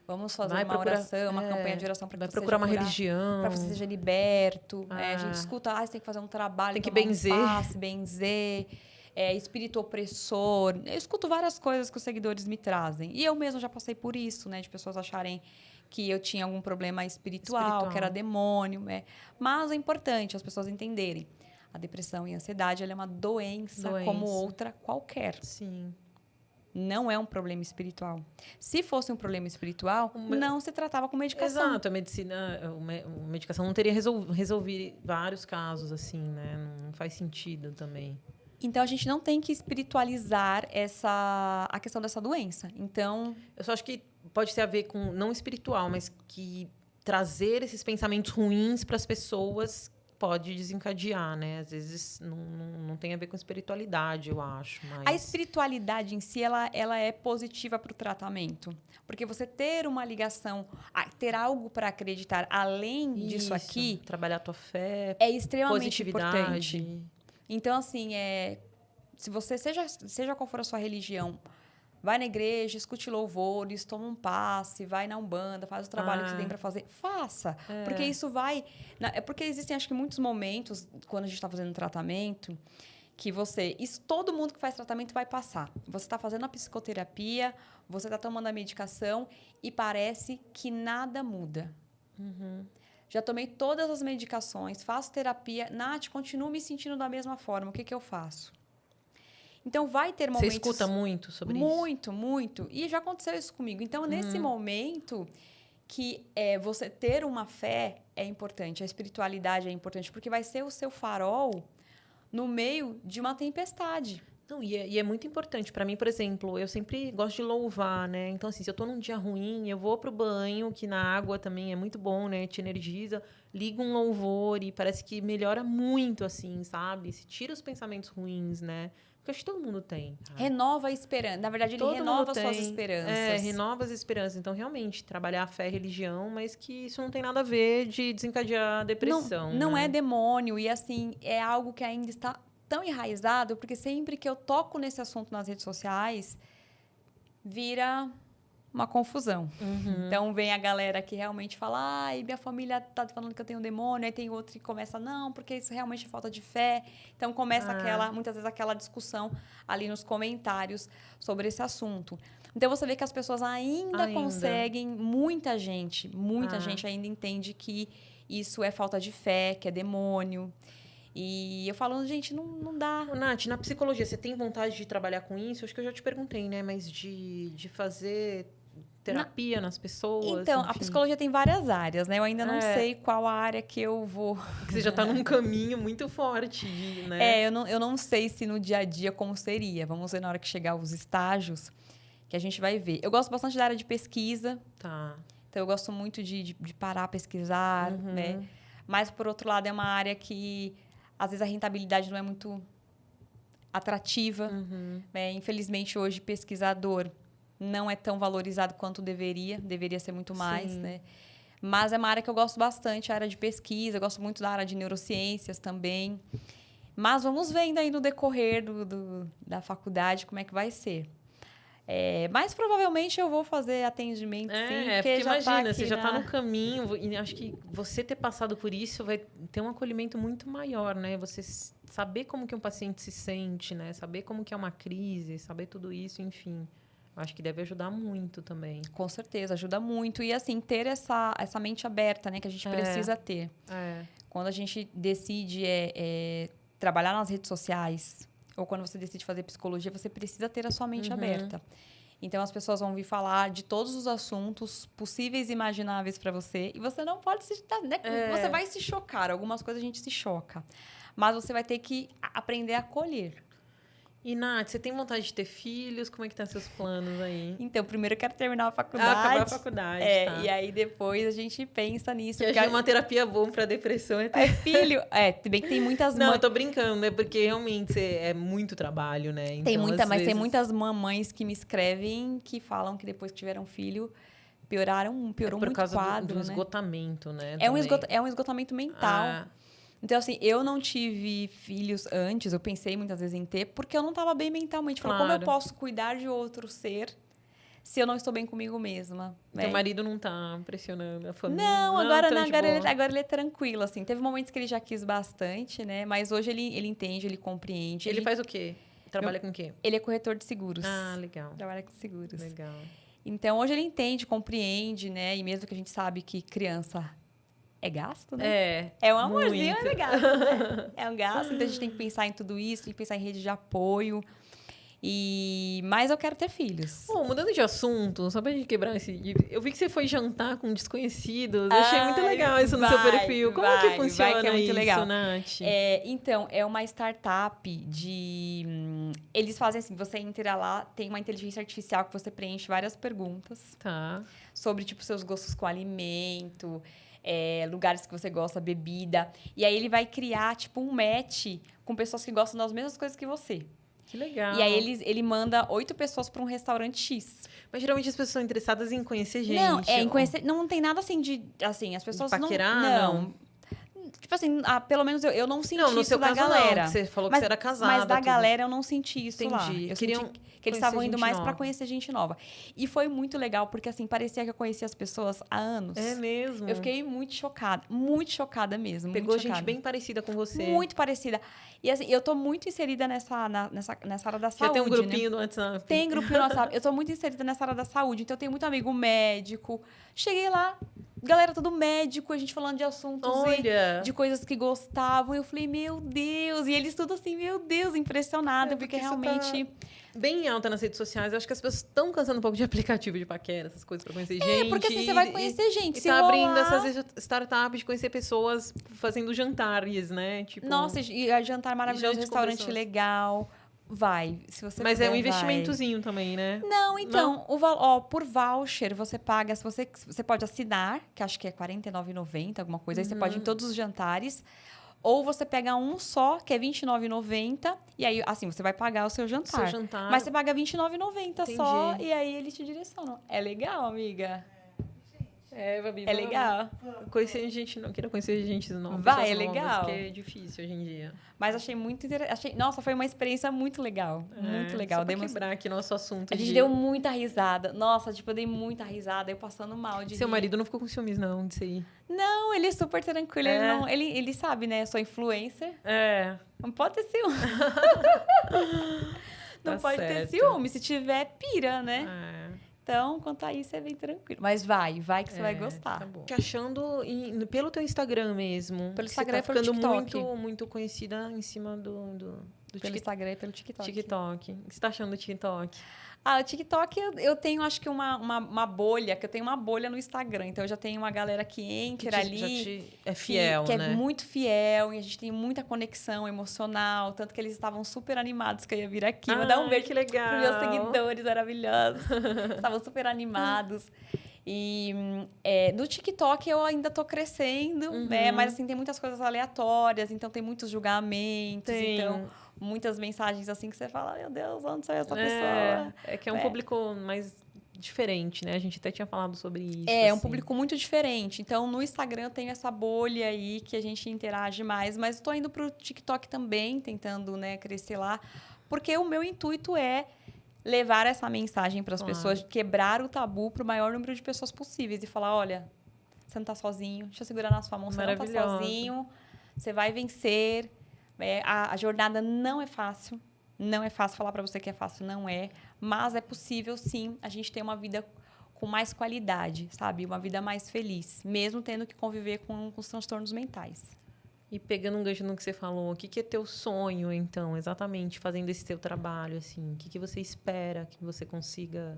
Vamos fazer uma oração, uma campanha de oração para que você procurar uma religião, para que você seja liberto. A gente escuta, você tem que fazer um trabalho, tem que benzer, benzer, espírito opressor. Eu escuto várias coisas que os seguidores me trazem. E eu mesma já passei por isso, né, de pessoas acharem que eu tinha algum problema espiritual. Que era demônio. Mas é importante as pessoas entenderem. A depressão e a ansiedade, ela é uma doença como outra qualquer. Sim. Não é um problema espiritual. Se fosse um problema espiritual, não se tratava com medicação. Exato. A medicação não teria resolvido vários casos, assim, né? Não faz sentido também. Então, a gente não tem que espiritualizar a questão dessa doença. Então... Eu só acho que pode ter a ver com, não espiritual, mas que trazer esses pensamentos ruins para as pessoas pode desencadear, né? Às vezes não tem a ver com espiritualidade, eu acho. Mas... A espiritualidade em si, ela é positiva para o tratamento. Porque você ter uma ligação, ter algo para acreditar além disso aqui... Trabalhar a tua fé, é extremamente importante. Então, assim, se você, seja qual for a sua religião, vai na igreja, escute louvores, toma um passe, vai na Umbanda, faz o trabalho que você tem para fazer. Faça. Porque isso vai... Porque existem, acho que, muitos momentos, quando a gente está fazendo tratamento, que todo mundo que faz tratamento vai passar. Você está fazendo a psicoterapia, você está tomando a medicação e parece que nada muda. Já tomei todas as medicações, faço terapia. Nath, continuo me sentindo da mesma forma. O que eu faço? Então, vai ter momentos... Você escuta muito sobre isso? Muito, muito. E já aconteceu isso comigo. Então, nesse momento que você ter uma fé é importante, a espiritualidade é importante, porque vai ser o seu farol no meio de uma tempestade. Não, e é muito importante. Para mim, por exemplo, eu sempre gosto de louvar, né? Então, assim, se eu tô num dia ruim, eu vou pro banho, que na água também é muito bom, né? Te energiza, ligo um louvor e parece que melhora muito, assim, sabe? Se tira os pensamentos ruins, né? Porque acho que todo mundo tem. Cara. Renova a esperança. Na verdade, ele renova suas esperanças. Renova as esperanças. Então, realmente, trabalhar a fé e a religião, mas que isso não tem nada a ver de desencadear a depressão. Não né? é demônio. E, assim, é algo que ainda está tão enraizado, porque sempre que eu toco nesse assunto nas redes sociais, vira uma confusão. Então, vem a galera que realmente fala, ai, minha família tá falando que eu tenho um demônio, aí tem outro que começa, não, porque isso realmente é falta de fé. Então, começa muitas vezes aquela discussão ali nos comentários sobre esse assunto. Então, você vê que as pessoas ainda conseguem, muita gente ainda entende que isso é falta de fé, que é demônio. E eu falo, gente, não dá. Nath, na psicologia, você tem vontade de trabalhar com isso? Acho que eu já te perguntei, né? Mas de fazer terapia nas pessoas? Então, enfim. A psicologia tem várias áreas, né? Eu ainda não sei qual a área que eu vou... Porque você já está num caminho muito forte, né? Eu não sei se no dia a dia como seria. Vamos ver na hora que chegar os estágios, que a gente vai ver. Eu gosto bastante da área de pesquisa. Tá. Então, eu gosto muito de parar, pesquisar, né? Mas, por outro lado, é uma área que... Às vezes a rentabilidade não é muito atrativa. Né? Infelizmente, hoje, pesquisador não é tão valorizado quanto deveria. Deveria ser muito mais, né? Mas é uma área que eu gosto bastante, a área de pesquisa. Eu gosto muito da área de neurociências também. Mas vamos vendo aí no decorrer da faculdade como é que vai ser. Mas provavelmente eu vou fazer atendimento, sim. Porque imagina, você já está no caminho, e acho que você ter passado por isso vai ter um acolhimento muito maior, né? Você saber como que um paciente se sente, né? Saber como que é uma crise, saber tudo isso, enfim. Acho que deve ajudar muito também. Com certeza, ajuda muito. E, assim, ter essa mente aberta, né? Que a gente precisa ter. Quando a gente decide trabalhar nas redes sociais... ou quando você decide fazer psicologia, você precisa ter a sua mente aberta. Então, as pessoas vão vir falar de todos os assuntos possíveis e imagináveis para você. E você não pode se... Né? Você vai se chocar. Algumas coisas a gente se choca. Mas você vai ter que aprender a acolher. E, Nath, você tem vontade de ter filhos? Como é que estão seus planos aí? Então, primeiro eu quero terminar a faculdade. Acabar a faculdade, tá. E aí depois a gente pensa nisso. Que acho que uma terapia boa para depressão é ter filho. Se bem que tem muitas Não, eu tô brincando, né? Porque realmente é muito trabalho, né? Então, tem muitas mamães que me escrevem que falam que depois que tiveram filho, piorou muito o quadro, por causa do esgotamento, né? É um esgotamento mental. Então, assim, eu não tive filhos antes, eu pensei muitas vezes em ter, porque eu não estava bem mentalmente. Falei, como eu posso cuidar de outro ser se eu não estou bem comigo mesma? Teu marido não tá pressionando a família? Não, agora ele é tranquilo, assim. Teve momentos que ele já quis bastante, né? Mas hoje ele entende, ele compreende. Ele faz o quê? Trabalha com o quê? Ele é corretor de seguros. Ah, legal. Trabalha com seguros. Legal. Então, hoje ele entende, compreende, né? E mesmo que a gente sabe que criança... é gasto, né? É um amorzinho, mas é gasto, né? É um gasto, então a gente tem que pensar em tudo isso, tem que pensar em rede de apoio. Mas eu quero ter filhos. Mudando de assunto, só pra gente quebrar esse... Eu vi que você foi jantar com desconhecidos. Eu achei muito legal isso no seu perfil. Como que funciona que é muito isso, legal. Nath? Então, é uma startup de... Eles fazem assim, você entra lá, tem uma inteligência artificial que você preenche várias perguntas. Tá. Sobre, tipo, seus gostos com alimento... lugares que você gosta, bebida. E aí ele vai criar, tipo, um match com pessoas que gostam das mesmas coisas que você. Que legal. E aí ele manda 8 pessoas para um restaurante X. Mas geralmente as pessoas são interessadas em conhecer gente. Não, em conhecer... Não tem nada assim de... Assim, as pessoas de paquerar, não. Tipo assim, pelo menos eu não senti no isso seu da caso galera. Não, você falou que você era casada. Mas da galera eu não senti isso lá. Eu senti que eles estavam indo mais para conhecer gente nova. E foi muito legal, porque assim, parecia que eu conhecia as pessoas há anos. É mesmo? Eu fiquei muito chocada mesmo. Pegou gente bem parecida com você. Muito parecida. E assim, eu tô muito inserida nessa área da saúde. Já tem um grupinho no WhatsApp. Tem grupinho no WhatsApp. Eu tô muito inserida nessa área da saúde, então eu tenho muito amigo médico. Cheguei lá, galera tudo médico, a gente falando de assuntos Olha. de coisas que gostavam. Eu falei, meu Deus! E eles tudo assim, meu Deus, impressionado, porque realmente... Bem alta nas redes sociais. Eu acho que as pessoas estão cansando um pouco de aplicativo de paquera, essas coisas pra conhecer gente. Porque assim, você vai conhecer gente. E se tá rolar... abrindo essas startups de conhecer pessoas fazendo jantares, né? Tipo, Nossa, e jantar maravilhoso, restaurante pessoas. legal. Vai, se você Mas puder, é um investimentozinho também, né? Não, então, por voucher você paga, se você pode assinar, que acho que é R$ 49,90, alguma coisa, aí você pode ir em todos os jantares. Ou você pega um só, que é R$ 29,90, e aí, assim, você vai pagar o seu jantar. Mas você paga R$ 29,90 só, e aí eles te direcionam. É legal, amiga? Babi, é legal. Conhecer gente, não queira conhecer gente nova. Vai, é legal. Porque é difícil hoje em dia. Mas achei muito interessante. Nossa, foi uma experiência muito legal. Muito legal. Só pra quebrar aqui nosso assunto. A gente deu muita risada. Nossa, tipo, eu dei muita risada. Eu passando mal de Seu marido não ficou com ciúmes, não, disso aí? Não, ele é super tranquilo. Ele sabe, né? Eu sou influencer. Não pode ter ciúme. Não pode ter ciúme. Se tiver, pira, né? Então, quanto a isso, é bem tranquilo. Mas vai que você vai gostar. Tá bom. Achando pelo teu Instagram mesmo. Pelo Instagram, você tá ficando muito, muito conhecida em cima do pelo Instagram e pelo TikTok. TikTok. O que você tá achando do TikTok? O TikTok, eu tenho, acho que uma bolha, que eu tenho uma bolha no Instagram. Então, eu já tenho uma galera que entra ali... é fiel, que né? é muito fiel. E a gente tem muita conexão emocional. Tanto que eles estavam super animados que eu ia vir aqui. Vou dar um beijo que legal. para meus seguidores maravilhosos. Estavam super animados. E no TikTok eu ainda tô crescendo, né? Mas, assim, tem muitas coisas aleatórias. Então, tem muitos julgamentos. Então... muitas mensagens assim que você fala, meu Deus, onde saiu essa pessoa? É que é um público mais diferente, né? A gente até tinha falado sobre isso. É um público muito diferente. Então, no Instagram eu tenho essa bolha aí que a gente interage mais, mas estou indo pro TikTok também, tentando, né, crescer lá, porque o meu intuito é levar essa mensagem para as pessoas, quebrar o tabu para o maior número de pessoas possíveis e falar, olha, você não tá sozinho, deixa eu segurar na sua mão, você não tá sozinho, você vai vencer. A jornada não é fácil. Não é fácil falar para você que é fácil, não é. Mas é possível, sim, a gente ter uma vida com mais qualidade, sabe? Uma vida mais feliz, mesmo tendo que conviver com os transtornos mentais. E pegando um gancho no que você falou, o que é teu sonho, então, exatamente, fazendo esse teu trabalho, assim? O que você espera que você consiga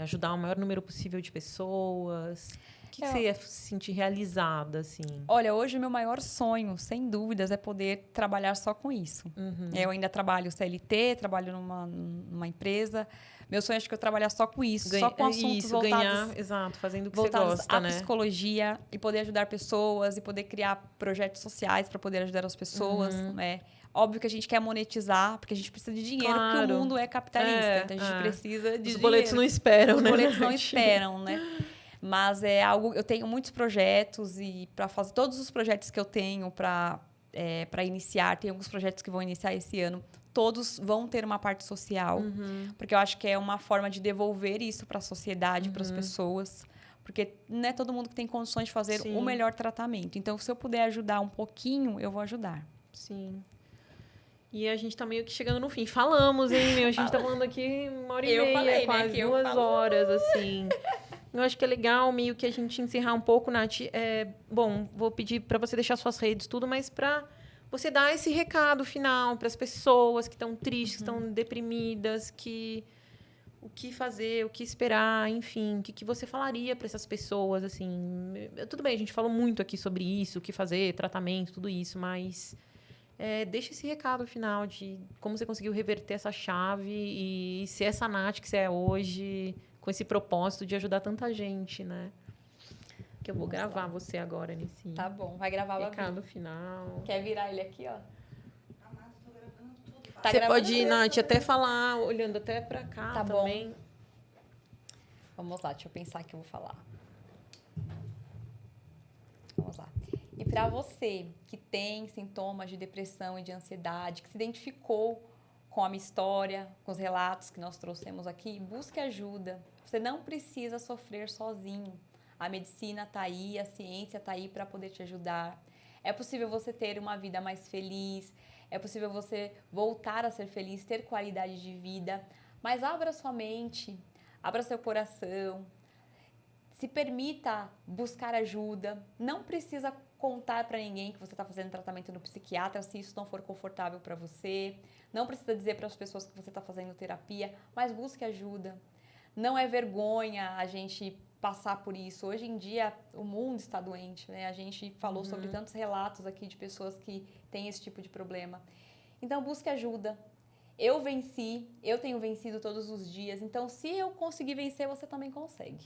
ajudar o maior número possível de pessoas? O que você ia se sentir realizada, assim? Olha, hoje o meu maior sonho, sem dúvidas, é poder trabalhar só com isso. Eu ainda trabalho CLT, trabalho numa empresa. Meu sonho é que eu trabalhar só com isso, só com assuntos voltados... exato, fazendo o que você gosta, à psicologia, e poder ajudar pessoas, e poder criar projetos sociais para poder ajudar as pessoas, né? Óbvio que a gente quer monetizar, porque a gente precisa de dinheiro, porque o mundo é capitalista. Então, a gente precisa de dinheiro. Os boletos não esperam, né? Os boletos não esperam, né? Mas é algo... Eu tenho muitos projetos e para fazer todos os projetos que eu tenho para iniciar, tem alguns projetos que vão iniciar esse ano, todos vão ter uma parte social, porque eu acho que é uma forma de devolver isso para a sociedade, para as pessoas, porque não é todo mundo que tem condições de fazer o melhor tratamento. Então, se eu puder ajudar um pouquinho, eu vou ajudar. Sim. E a gente tá meio que chegando no fim. Falamos, hein, meu? A gente tá falando aqui 1h30, quase 2 horas, assim. Eu acho que é legal meio que a gente encerrar um pouco, Nath. Bom, vou pedir para você deixar suas redes, tudo, mas para você dar esse recado final para as pessoas que estão tristes, que estão deprimidas, o que fazer, o que esperar, enfim, o que você falaria para essas pessoas, assim. Tudo bem, a gente falou muito aqui sobre isso, o que fazer, tratamento, tudo isso, mas deixa esse recado final de como você conseguiu reverter essa chave e ser essa Nath que você é hoje, com esse propósito de ajudar tanta gente, né? Que eu vou gravar você agora nesse... Tá bom, vai gravar o recado final. Quer virar ele aqui, ó? Você pode ir, Nath, até falar, olhando até pra cá também. Bom. Vamos lá, deixa eu pensar que eu vou falar. Vamos lá. E para você que tem sintomas de depressão e de ansiedade, que se identificou com a minha história, com os relatos que nós trouxemos aqui, busque ajuda. Você não precisa sofrer sozinho. A medicina está aí, a ciência está aí para poder te ajudar. É possível você ter uma vida mais feliz, é possível você voltar a ser feliz, ter qualidade de vida, mas abra sua mente, abra seu coração, Se permita buscar ajuda. Não precisa contar para ninguém que você está fazendo tratamento no psiquiatra se isso não for confortável para você. Não precisa dizer para as pessoas que você está fazendo terapia, mas busque ajuda. Não é vergonha a gente passar por isso. Hoje em dia, o mundo está doente, né? A gente falou sobre tantos relatos aqui de pessoas que têm esse tipo de problema. Então, busque ajuda. Eu venci, eu tenho vencido todos os dias. Então, se eu conseguir vencer, você também consegue.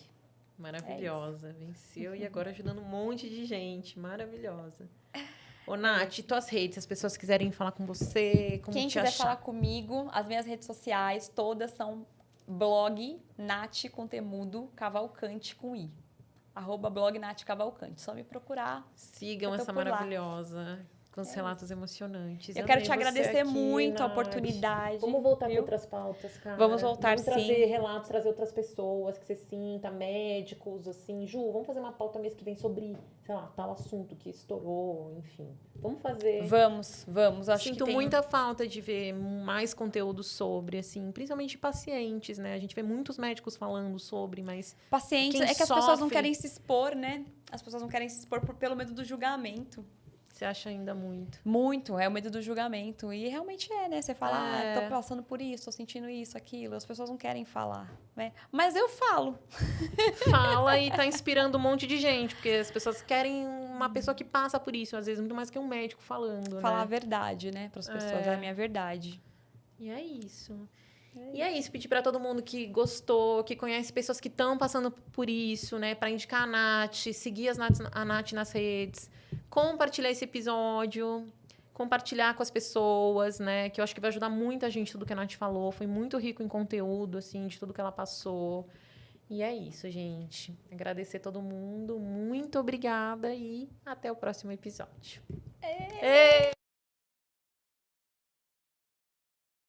Maravilhosa. Venceu e agora ajudando um monte de gente. Maravilhosa. Ô, Nath, tuas redes, se as pessoas quiserem falar com você, como Quem te quiser achar? falar comigo, as minhas redes sociais todas são blog Nath com temudo Cavalcante com i. @blog Nath Cavalcante. Só me procurar. Sigam essa maravilhosa com os relatos emocionantes. Eu quero te Amei você agradecer aqui, muito a Nath. oportunidade. Vamos voltar com viu? outras pautas, cara. Vamos voltar, Vamos trazer sim. relatos, trazer outras pessoas que você sinta, médicos, assim. Ju, vamos fazer uma pauta mês que vem sobre, sei lá, tal assunto que estourou, enfim. Vamos fazer. Vamos. Acho Sinto que tem... muita falta de ver mais conteúdo sobre, assim, principalmente pacientes, né? A gente vê muitos médicos falando sobre, mas Pacientes, quem é que as pessoas não sofre- querem se expor, né? As pessoas não querem se expor pelo medo do julgamento. você acha ainda muito. Muito, é o medo do julgamento. E realmente é, né? Você fala, É. tô passando por isso, tô sentindo isso, aquilo. As pessoas não querem falar, né? Mas eu falo. Fala e tá inspirando um monte de gente, porque as pessoas querem uma pessoa que passa por isso, às vezes muito mais que um médico falando, Falar a né? verdade, né? Para as pessoas, é a minha verdade. E é isso. E é isso, pedir para todo mundo que gostou, que conhece pessoas que estão passando por isso, né, para indicar a Nath, seguir a Nath nas redes, compartilhar esse episódio, compartilhar com as pessoas, né, que eu acho que vai ajudar muita gente tudo que a Nath falou, foi muito rico em conteúdo, assim, de tudo que ela passou. E é isso, gente. Agradecer todo mundo, muito obrigada e até o próximo episódio.